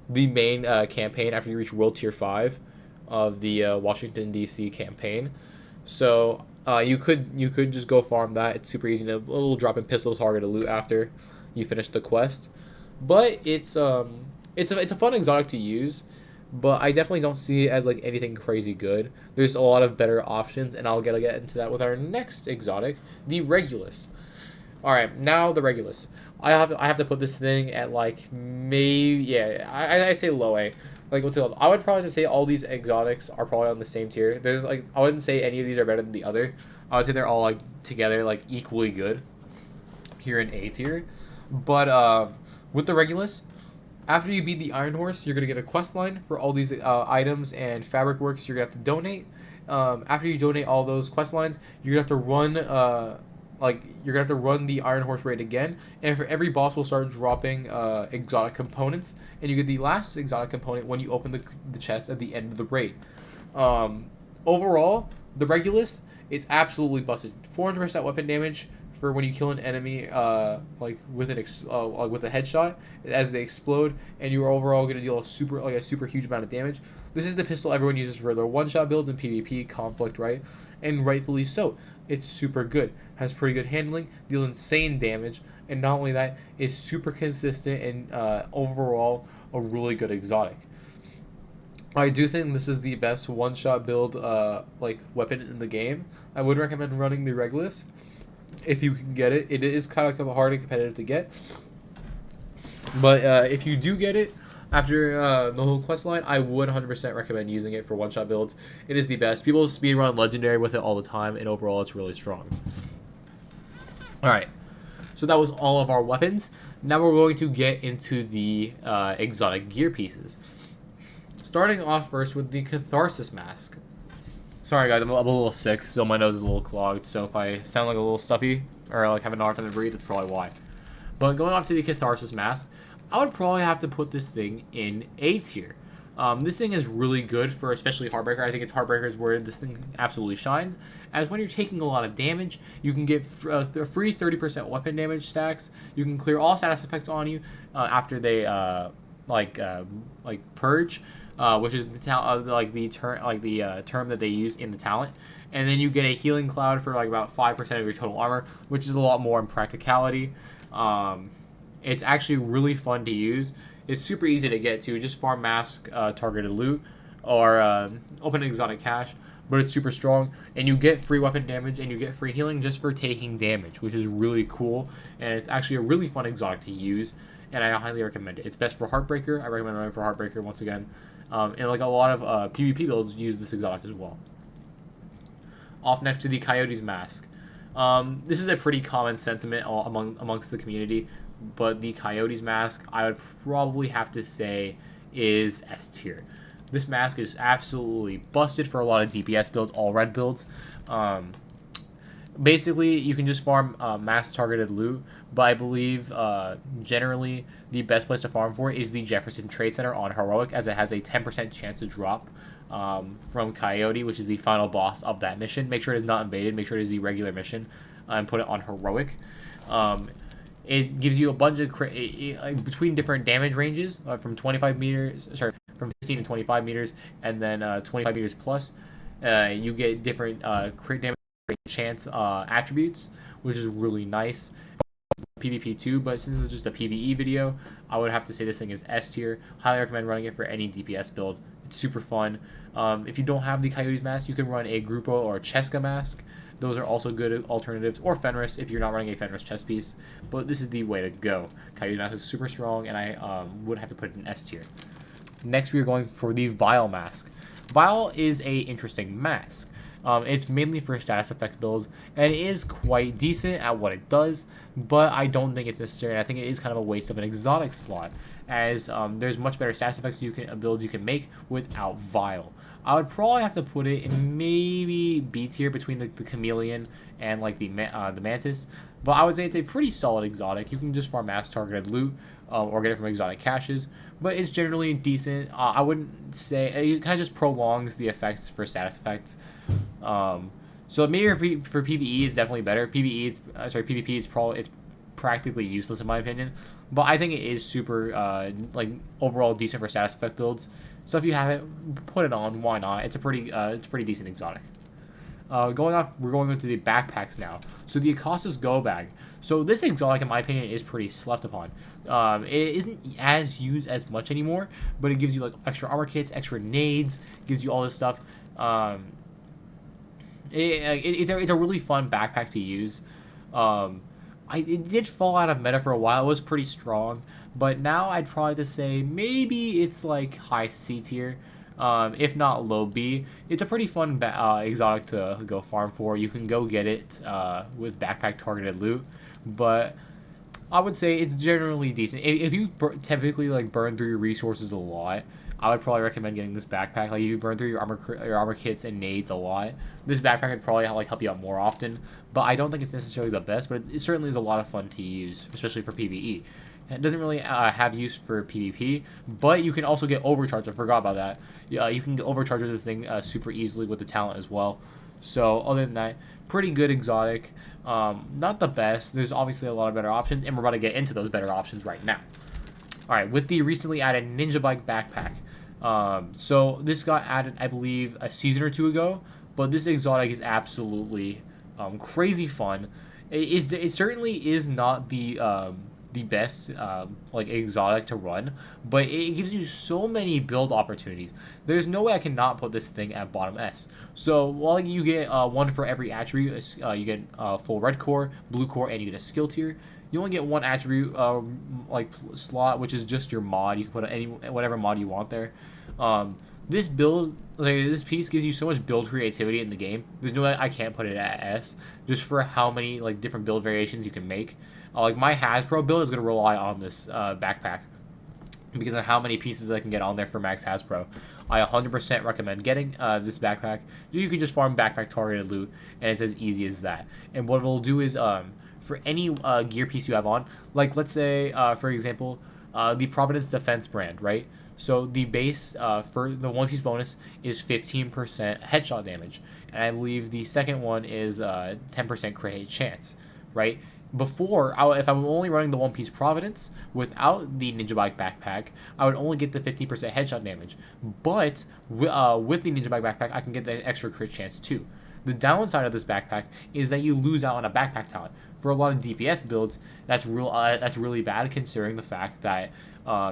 main campaign, after you reach World Tier 5 of the Washington, D.C. campaign. So you could just go farm that. It's super easy. A little drop in pistol target to loot after you finish the quest. But it's a fun exotic to use, but I definitely don't see it as like anything crazy good. There's a lot of better options, and I'll get into that with our next exotic, the Regulus. All right, now the Regulus. I have to put this thing at like I say low A. Like what's it called? I would probably say all these exotics are probably on the same tier. There's like I wouldn't say any of these are better than the other. I would say they're all like together like equally good here in A tier. But with the Regulus, after you beat the Iron Horse, you're gonna get a quest line for all these items and fabric works you're gonna have to donate. After you donate all those quest lines, you're gonna have to run the Iron Horse raid again, and for every boss will start dropping exotic components, and you get the last exotic component when you open the chest at the end of the raid. Overall, the Regulus is absolutely busted. 400% weapon damage for when you kill an enemy like with a headshot as they explode, and you're overall going to deal a super huge amount of damage. This is the pistol everyone uses for their one-shot builds in PvP conflict, right? And rightfully so. It's super good, has pretty good handling, deals insane damage, and not only that, is super consistent and overall a really good exotic. I do think this is the best one-shot build weapon in the game. I would recommend running the Regulus if you can get it. It is kind of hard and competitive to get, but if you do get it after the whole quest line, I would 100% recommend using it for one-shot builds. It is the best. People speedrun Legendary with it all the time, and overall it's really strong. Alright, so that was all of our weapons. Now we're going to get into the exotic gear pieces. Starting off first with the Catharsis Mask. Sorry guys, I'm a little sick, so my nose is a little clogged, so if I sound like a little stuffy, or like having a hard time to breathe, that's probably why. But going off to the Catharsis Mask, I would probably have to put this thing in A tier. This thing is really good for especially Heartbreaker. I think it's Heartbreaker where this thing absolutely shines, as when you're taking a lot of damage, you can get free 30% weapon damage stacks. You can clear all status effects on you after they purge, which is the term that they use in the talent. And then you get a healing cloud for like about 5% of your total armor, which is a lot more in practicality. It's actually really fun to use. It's super easy to get to. Just farm mask targeted loot or open an exotic cache, but it's super strong, and you get free weapon damage and you get free healing just for taking damage, which is really cool, and it's actually a really fun exotic to use, and I highly recommend it. It's best for Heartbreaker. I recommend running for Heartbreaker once again, and like a lot of PvP builds use this exotic as well. Off next to the Coyote's Mask. This is a pretty common sentiment amongst the community, but the Coyote's Mask, I would probably have to say, is S tier. This mask is absolutely busted for a lot of DPS builds, all red builds. Basically, you can just farm mass targeted loot, but I believe generally the best place to farm for is the Jefferson Trade Center on Heroic, as it has a 10% chance to drop from Coyote, which is the final boss of that mission. Make sure it is not invaded, make sure it is the regular mission, and put it on Heroic. It gives you a bunch of between different damage ranges from 25 meters, sorry, from 15 to 25 meters, and then 25 meters plus. You get different crit damage chance attributes, which is really nice. PvP too, but since it's just a PvE video, I would have to say this thing is S tier. Highly recommend running it for any DPS build. It's super fun. If you don't have the Coyote's Mask, you can run a Grupo or a Cheska Mask. Those are also good alternatives, or Fenris if you're not running a Fenris chest piece. But this is the way to go. Coyote's Mask is super strong, and I would have to put it in S tier. Next, we are going for the Vile Mask. Vile is a interesting mask. It's mainly for status effect builds, and it is quite decent at what it does, but I don't think it's necessary, and I think it is kind of a waste of an exotic slot, as there's much better status effects builds you can make without Vile. I would probably have to put it in maybe B tier between the Chameleon and like the Mantis, but I would say it's a pretty solid exotic. You can just farm mass targeted loot or get it from exotic caches, but it's generally decent. I wouldn't say it kind of just prolongs the effects for status effects. So maybe for PVE it's definitely better. PVE PvP it's practically useless in my opinion, but I think it is super like overall decent for status effect builds. So if you have it, put it on. Why not? It's a pretty decent exotic. We're going into the backpacks now. So the Acosta's Go Bag. So this exotic, in my opinion, is pretty slept upon. It isn't as used as much anymore, but it gives you like extra armor kits, extra nades, gives you all this stuff. It's a really fun backpack to use. It did fall out of meta for a while. It was pretty strong, but now I'd probably just say maybe it's like high C tier, if not low B. It's a pretty fun exotic to go farm for. You can go get it with backpack targeted loot, but I would say it's generally decent. If you typically like burn through your resources a lot, I would probably recommend getting this backpack. Like, if you burn through your armor kits and nades a lot, this backpack would probably help you out more often. But I don't think it's necessarily the best, but it certainly is a lot of fun to use, especially for PvE. It doesn't really have use for PvP, but you can also get overcharged. I forgot about that. You can get overcharged with this thing super easily with the talent as well. So other than that, pretty good exotic. Not the best. There's obviously a lot of better options, and we're about to get into those better options right now. All right, with the recently added Ninja Bike backpack. So this got added, I believe, a season or two ago, but this exotic is absolutely crazy fun. It certainly is not the best like exotic to run, but it gives you so many build opportunities. There's no way I cannot put this thing at bottom S. So while you get one for every attribute, you get full red core, blue core, and you get a skill tier. You only get one attribute slot, which is just your mod. You can put whatever mod you want there. This build, this piece gives you so much build creativity in the game. There's no way I can't put it at S, just for how many like different build variations you can make. Like my Hasbro build is gonna rely on this backpack because of how many pieces I can get on there for max Hasbro. I 100% recommend getting this backpack. You can just farm backpack targeted loot, and it's as easy as that. And what it'll do is for any gear piece you have on, like let's say for example the Providence Defense brand, right? So the base for the one piece bonus is 15% headshot damage, and I believe the second one is 10% crit hit chance, right? Before, if I'm only running the one piece Providence without the Ninja Bike backpack, I would only get the 50% headshot damage. But with the Ninja Bike backpack, I can get the extra crit chance too. The downside of this backpack is that you lose out on a backpack talent. For a lot of DPS builds, that's really bad considering the fact that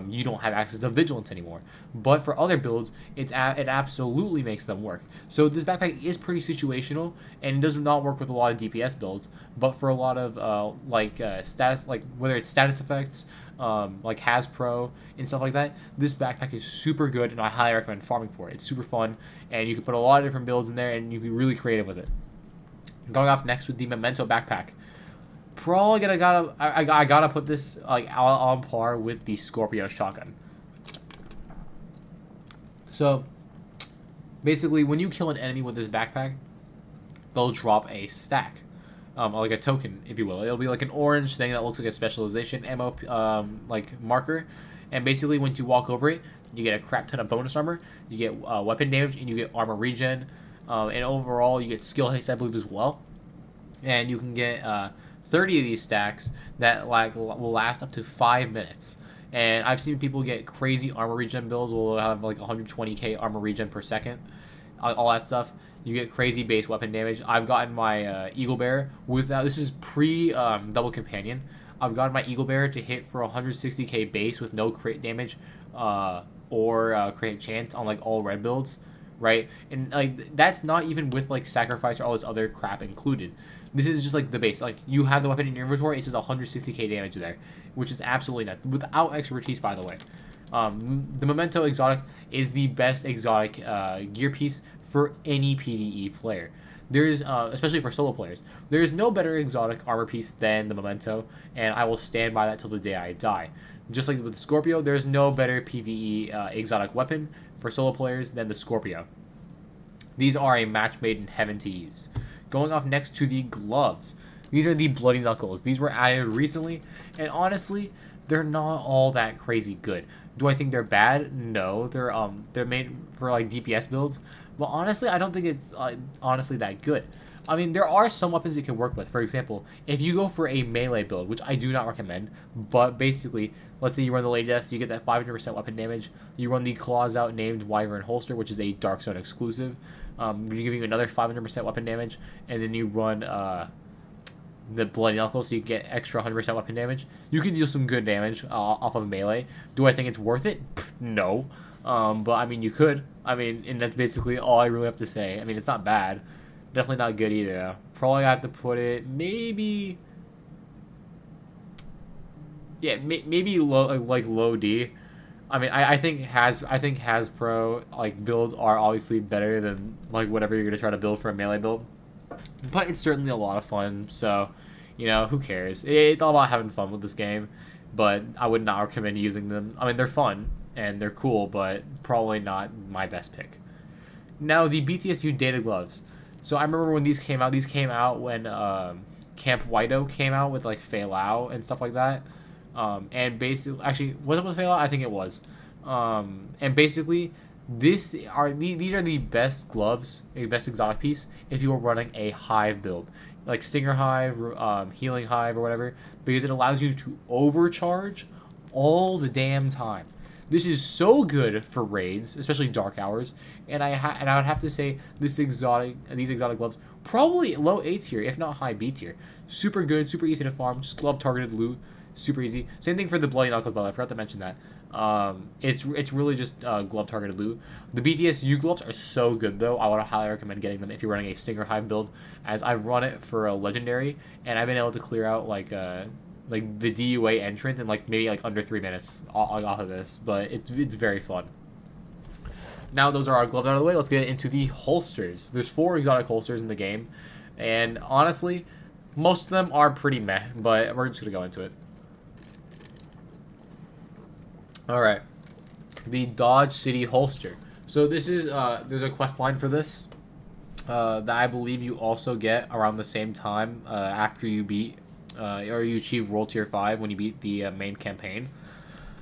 you don't have access to vigilance anymore. But for other builds, it absolutely makes them work. So this backpack is pretty situational and does not work with a lot of DPS builds. But for a lot of status, like whether it's status effects, like Has Pro and stuff like that, this backpack is super good, and I highly recommend farming for it. It's super fun, and you can put a lot of different builds in there, and you can be really creative with it. Going off next with the Memento backpack. Probably I gotta put this like on par with the Scorpio shotgun. So basically, when you kill an enemy with this backpack, they'll drop a stack, like a token, if you will. It'll be like an orange thing that looks like a specialization ammo like marker, and basically once you walk over it, you get a crap ton of bonus armor, you get weapon damage, and you get armor regen, and overall you get skill haste, I believe, as well, and you can get 30 of these stacks that like will last up to 5 minutes. And I've seen people get crazy armor regen builds will have like 120k armor regen per second, all that stuff. You get crazy base weapon damage. I've gotten my Eagle Bear without, this is pre double companion. I've gotten my Eagle Bear to hit for 160k base with no crit damage or crit chance on like all red builds, right? And like that's not even with like sacrifice or all this other crap included. This is just like the base. Like you have the weapon in your inventory, it says 160k damage there, which is absolutely nuts. Without expertise, by the way. The Memento exotic is the best exotic gear piece for any PVE player. There's especially for solo players. There is no better exotic armor piece than the Memento, and I will stand by that till the day I die. Just like with the Scorpio, there's no better PVE exotic weapon for solo players than the Scorpio. These are a match made in heaven to use. Going off next to the gloves. These are the Bloody Knuckles. These were added recently, and honestly, they're not all that crazy good. Do I think they're bad? No, they're made for like DPS builds, but honestly, I don't think it's honestly that good. I mean, there are some weapons you can work with. For example, if you go for a melee build, which I do not recommend, but basically, let's say you run the Lady Death, you get that 500% weapon damage. You run the Claws Out named Wyvern Holster, which is a Dark Zone exclusive. You're giving you another 500% weapon damage, and then you run the Bloody Knuckles, so you get extra 100% weapon damage. You can deal some good damage off of melee. Do I think it's worth it? No. But I mean, you could. I mean, and that's basically all I really have to say. I mean, it's not bad. Definitely not good either. Probably have to put it maybe. Yeah, maybe low D. I mean, I think Has Pro like builds are obviously better than like whatever you're gonna try to build for a melee build, but it's certainly a lot of fun. So, you know, who cares? It's all about having fun with this game, but I would not recommend using them. I mean, they're fun and they're cool, but probably not my best pick. Now the BTSU Data Gloves. So I remember when these came out. These came out when Camp Whiteoak came out with like Fei Lao and stuff like that. And basically, actually, was it with Fei Lao? I think it was. And basically, these are the best gloves, a best exotic piece if you are running a hive build, like Stinger Hive, Healing Hive, or whatever, because it allows you to overcharge all the damn time. This is so good for raids, especially dark hours, and I would have to say these exotic gloves probably low A tier, if not high B tier. Super good, super easy to farm, just love targeted loot, super easy. Same thing for the Bloody Knuckles, by the way, I forgot to mention that. It's really just glove targeted loot. The BTSU gloves are so good though. I would highly recommend getting them if you're running a Stinger Hive build, as I've run it for a legendary, and I've been able to clear out like the DUA entrant in like maybe like under 3 minutes off of this, but it's very fun. Now those are our gloves out of the way, let's get into the holsters. There's 4 exotic holsters in the game, and honestly, most of them are pretty meh, but we're just gonna go into it. Alright, the Dodge City holster. So this is, there's a quest line for this that I believe you also get around the same time after you beat or you achieve World Tier 5 when you beat the main campaign.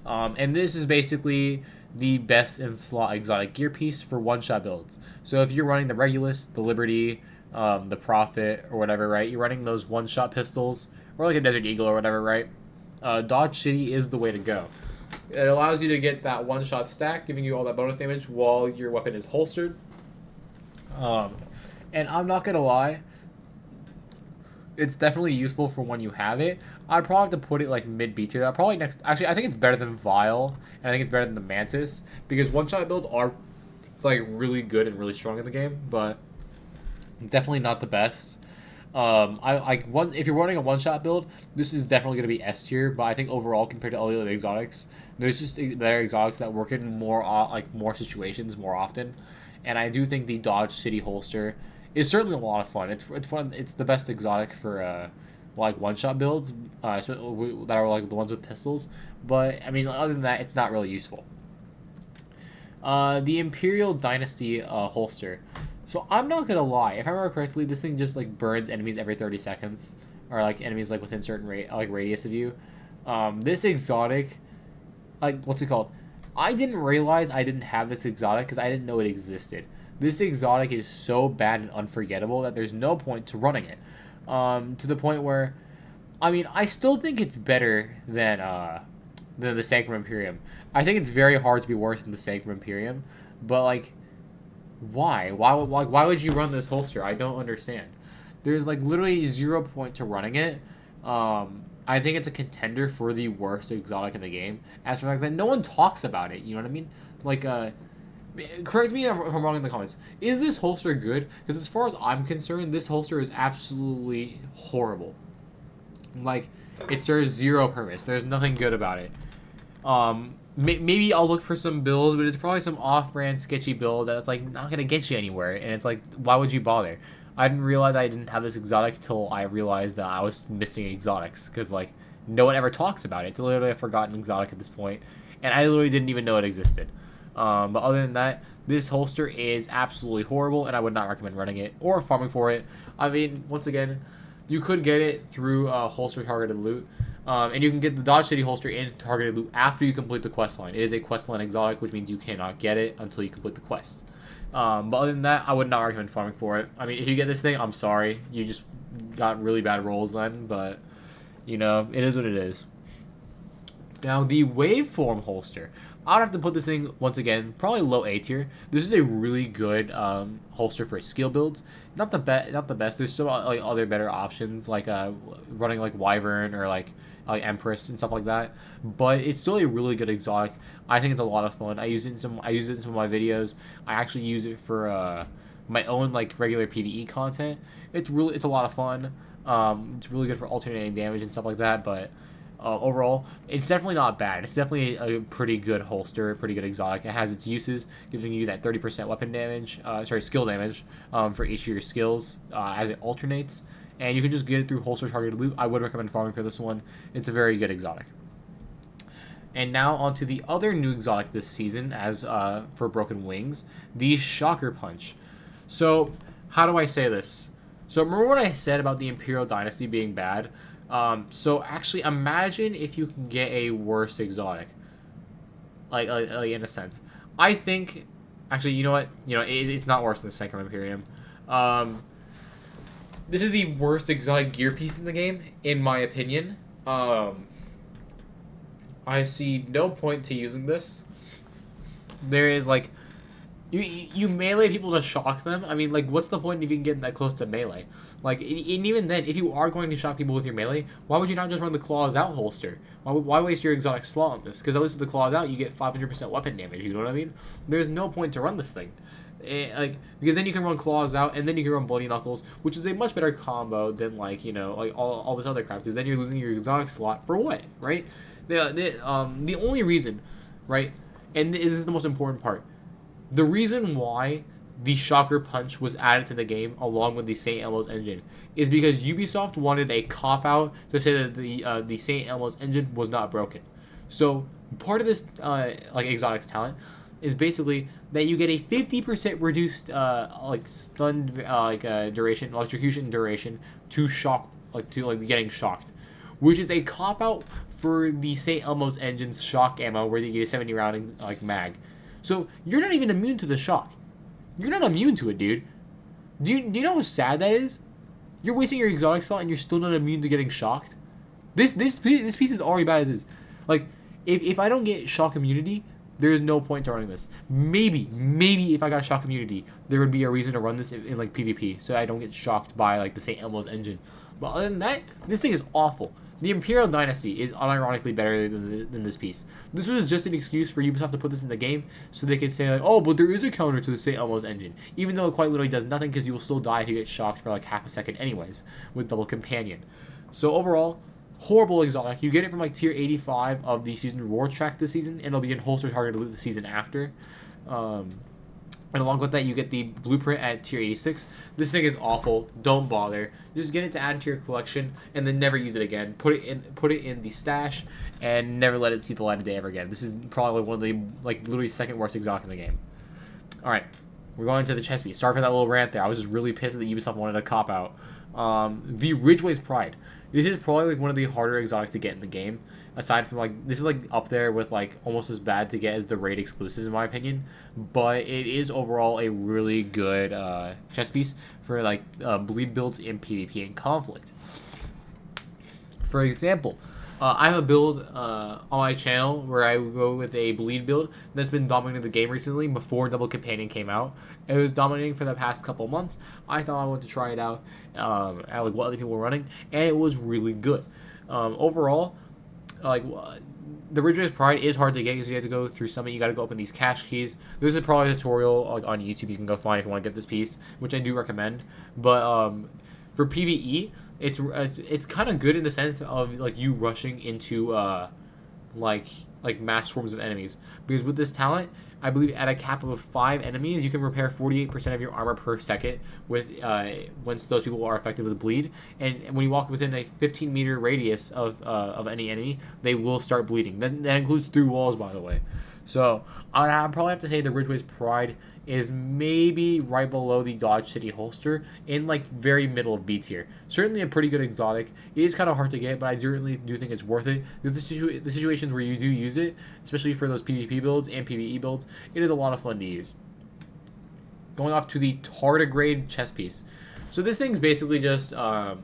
And this is basically the best in slot exotic gear piece for one-shot builds. So if you're running the Regulus, the Liberty, the Prophet, or whatever, right? You're running those one-shot pistols, or like a Desert Eagle or whatever, right? Dodge City is the way to go. It allows you to get that one-shot stack, giving you all that bonus damage while your weapon is holstered. And I'm not gonna lie, It's definitely useful for when you have it. I'd probably have to put it like mid B tier. Probably next. Actually, I think it's better than Vile, and I think it's better than the Mantis because one-shot builds are like really good and really strong in the game, but definitely not the best. I like one if you're running a one-shot build, this is definitely going to be S tier. But I think overall, compared to all the other exotics, there's just better exotics that work in more like more situations more often, and I do think the Dodge City holster is certainly a lot of fun. It's the best exotic for like one-shot builds that are like the ones with pistols. But I mean, other than that, it's not really useful. The Imperial Dynasty holster. So I'm not gonna lie, if I remember correctly, this thing just like burns enemies every 30 seconds, or like enemies like within certain radius of you. This exotic, like what's it called? I didn't realize I didn't have this exotic because I didn't know it existed. This exotic is so bad and unforgettable that there's no point to running it. To the point where, I mean, I still think it's better than the Sacrum Imperium. I think it's very hard to be worse than the Sacrum Imperium, but like, why? Why would you run this holster? I don't understand. There's like literally 0 point to running it. I think it's a contender for the worst exotic in the game. As for the fact that no one talks about it, you know what I mean? Like, correct me if I'm wrong in the comments. Is this holster good? Because as far as I'm concerned, this holster is absolutely horrible. Like, it serves zero purpose. There's nothing good about it. Maybe I'll look for some build, but it's probably some off-brand sketchy build that's like not gonna get you anywhere. And it's like, why would you bother? I didn't realize I didn't have this exotic until I realized that I was missing exotics because like no one ever talks about it. It's literally a forgotten exotic at this point, and I literally didn't even know it existed. But other than that, this holster is absolutely horrible, and I would not recommend running it or farming for it. I mean, once again, you could get it through holster targeted loot. And you can get the Dodge City holster in targeted loot after you complete the quest line. It is a quest line exotic, which means you cannot get it until you complete the quest. But other than that, I would not recommend farming for it. I mean, if you get this thing, I'm sorry. You just got really bad rolls then, but, you know, it is what it is. Now, the Waveform holster. I would have to put this thing, once again, probably low A tier. This is a really good holster for skill builds. Not the best. There's still like other better options, like running like Wyvern or like Empress and stuff like that. But it's still a really good exotic. I think it's a lot of fun. I use it in some of my videos. I actually use it for my own like regular PVE content. It's a lot of fun. It's really good for alternating damage and stuff like that. But overall, it's definitely not bad. It's definitely a pretty good holster, pretty good exotic. It has its uses, giving you that 30% weapon damage, skill damage for each of your skills as it alternates. And you can just get it through holster targeted loot. I would recommend farming for this one. It's a very good exotic. And now onto the other new exotic this season, as for Broken Wings, the Shocker Punch. So, how do I say this? So, remember what I said about the Imperial Dynasty being bad? So, actually, imagine if you can get a worse exotic. Like in a sense. I think, actually, you know what? It's not worse than the Sacrum Imperium. This is the worst exotic gear piece in the game, in my opinion. I see no point to using this. There is, like, you melee people to shock them. I mean, like, what's the point of even getting that close to melee? Like, and even then, if you are going to shock people with your melee, why would you not just run the Claws Out holster? Why waste your exotic slot on this? Because at least with the Claws Out, you get 500% weapon damage, you know what I mean? There's no point to run this thing. Because then you can run Claws Out, and then you can run Bloody Knuckles, which is a much better combo than, like, like all this other crap, because then you're losing your exotic slot for what, right? The only reason, right, and this is the most important part, the reason why the Shocker Punch was added to the game along with the St. Elmo's engine is because Ubisoft wanted a cop-out to say that the St. Elmo's engine was not broken. So part of this exotics talent is basically that you get a 50% reduced stunned duration, electrocution duration to getting shocked, which is a cop-out for the St. Elmo's engine's shock ammo where you get a 70 round mag. So you're not even immune to the shock. You're not immune to it, dude. Do you know how sad that is? You're wasting your exotic slot and you're still not immune to getting shocked. This piece is already bad as is. Like, if I don't get shock immunity, There is no point to running this. Maybe if I got shock immunity, there would be a reason to run this in like PvP, so I don't get shocked by like the St. Elmo's engine. But other than that, this thing is awful. The Imperial Dynasty is unironically better than this piece. This was just an excuse for Ubisoft to put this in the game, so they could say like, oh, but there is a counter to the St. Elmo's engine, even though it quite literally does nothing because you will still die if you get shocked for like half a second anyways with double companion. So overall, horrible exotic. You get it from like tier 85 of the season reward track this season, and it'll be in holster target loot the season after. And along with that, you get the blueprint at tier 86. This thing is awful. Don't bother. Just get it to add to your collection, and then never use it again. Put it in the stash, and never let it see the light of day ever again. This is probably one of the like literally second worst exotic in the game. All right, we're going to the chest piece. Sorry for that little rant there. I was just really pissed that Ubisoft wanted to cop out. The Ridgeway's Pride. This is probably like one of the harder exotics to get in the game. Aside from like, this is like up there with like almost as bad to get as the raid exclusives in my opinion. But it is overall a really good chess piece for like bleed builds in PvP and conflict. For example, I have a build on my channel where I go with a bleed build that's been dominating the game recently before Double Companion came out. It was dominating for the past couple months. I thought I wanted to try it out at like what other people were running, and it was really good. Overall, like the Ridgeway's Pride is hard to get because you have to go through something. You got to go open these cache keys. There's probably a tutorial like on YouTube you can go find if you want to get this piece, which I do recommend. But for PVE, it's kind of good in the sense of like you rushing into like mass swarms of enemies, because with this talent, I believe at a cap of 5 enemies you can repair 48% of your armor per second with once those people are affected with bleed, and when you walk within a 15-meter radius of any enemy, they will start bleeding. That includes through walls, by the way. So I'd probably have to say the Ridgeway's Pride is maybe right below the Dodge City holster in like very middle of B tier. Certainly a pretty good exotic. It is kind of hard to get, but I really do think it's worth it because the situations where you do use it, especially for those PvP builds and PvE builds, it is a lot of fun to use. Going off to the tardigrade chess piece. So this thing's basically just a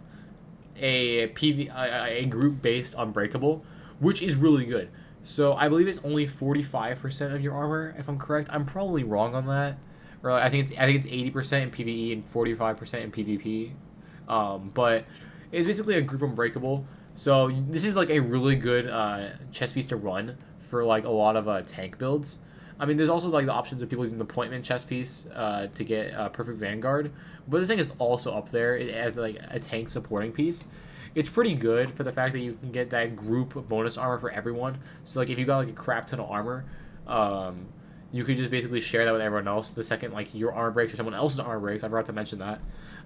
group based Unbreakable, which is really good. So I believe it's only 45% of your armor, if I'm correct. I'm probably wrong on that. Or I think it's 80% in PvE and 45% in PvP. But it's basically a group Unbreakable. So this is like a really good chess piece to run for like a lot of tank builds. I mean, there's also like the options of people using the Appointment chess piece to get Perfect Vanguard. But the thing is also up there as like a tank supporting piece. It's pretty good for the fact that you can get that group bonus armor for everyone. So like if you got like a crap ton of armor, you could just basically share that with everyone else. The second like your armor breaks or someone else's armor breaks, I forgot to mention that.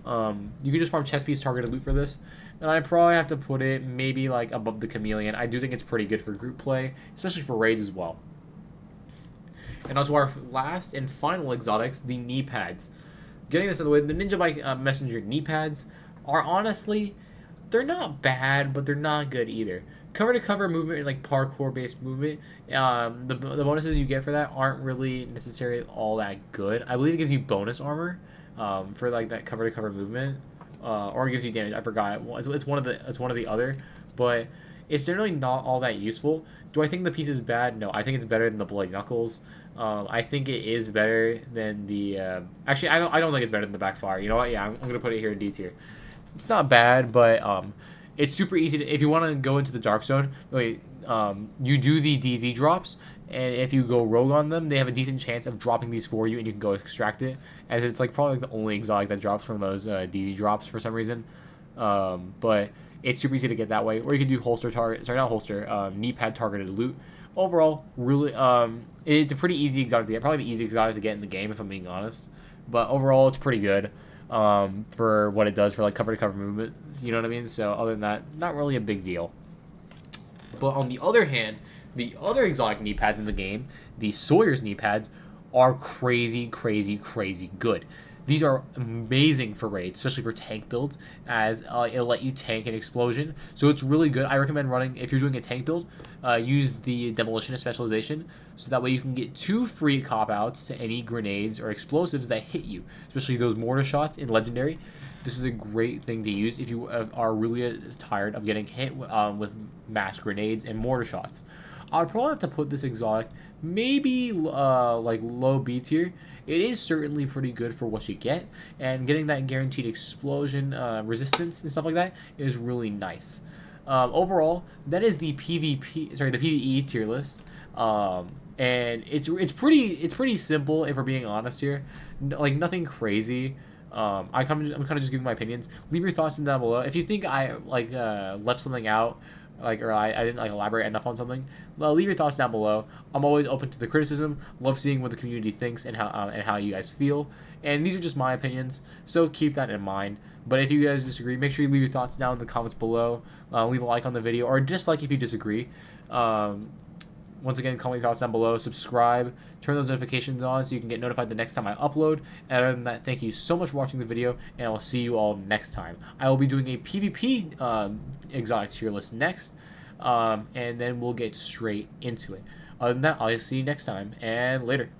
You can just farm chess piece targeted loot for this. And I probably have to put it maybe like above the Chameleon. I do think it's pretty good for group play, especially for raids as well. And also our last and final exotics, the knee pads. Getting this out of the way, the Ninja Bike Messenger knee pads are honestly, they're not bad, but they're not good either. Cover-to-cover movement and like parkour-based movement, the bonuses you get for that aren't really necessarily all that good. I believe it gives you bonus armor for like that cover-to-cover movement, or it gives you damage. I forgot. It's one of the other, but it's generally not all that useful. Do I think the piece is bad? No, I think it's better than the Bloody Knuckles. I think it is better than the. Actually, I don't think it's better than the Backfire. You know what? Yeah, I'm gonna put it here in D tier. It's not bad, but it's super easy to, if you want to go into the Dark Zone, you do the DZ drops, and if you go rogue on them, they have a decent chance of dropping these for you, and you can go extract it, as it's like probably like the only exotic that drops from those DZ drops for some reason. But it's super easy to get that way, or you can do knee pad targeted loot. Overall, really, it's a pretty easy exotic to get, probably the easiest exotic to get in the game if I'm being honest. But overall, it's pretty good. For what it does for like cover-to-cover movement, you know what I mean? So other than that, not really a big deal. But on the other hand, the other exotic knee pads in the game, the Sawyer's knee pads, are crazy good. These are amazing for raids, especially for tank builds, as it'll let you tank an explosion. So it's really good. I recommend running, if you're doing a tank build, use the Demolitionist specialization, so that way you can get 2 free cop-outs to any grenades or explosives that hit you, especially those mortar shots in Legendary. This is a great thing to use if you are really tired of getting hit with mass grenades and mortar shots. I would probably have to put this exotic maybe like low B tier. It is certainly pretty good for what you get, and getting that guaranteed explosion resistance and stuff like that is really nice. Overall, that is the PVE tier list. And it's pretty simple if we're being honest here, like nothing crazy. I'm kind of just giving my opinions. Leave your thoughts down below. If you think I like left something out, like or I didn't like elaborate enough on something, well, leave your thoughts down below. I'm always open to the criticism. Love seeing what the community thinks and how you guys feel. And these are just my opinions, so keep that in mind. But if you guys disagree, make sure you leave your thoughts down in the comments below. Leave a like on the video or dislike if you disagree. Once again, comment your thoughts down below, subscribe, turn those notifications on so you can get notified the next time I upload. And other than that, thank you so much for watching the video, and I will see you all next time. I will be doing a PvP exotic tier list next, and then we'll get straight into it. Other than that, I'll see you next time, and later.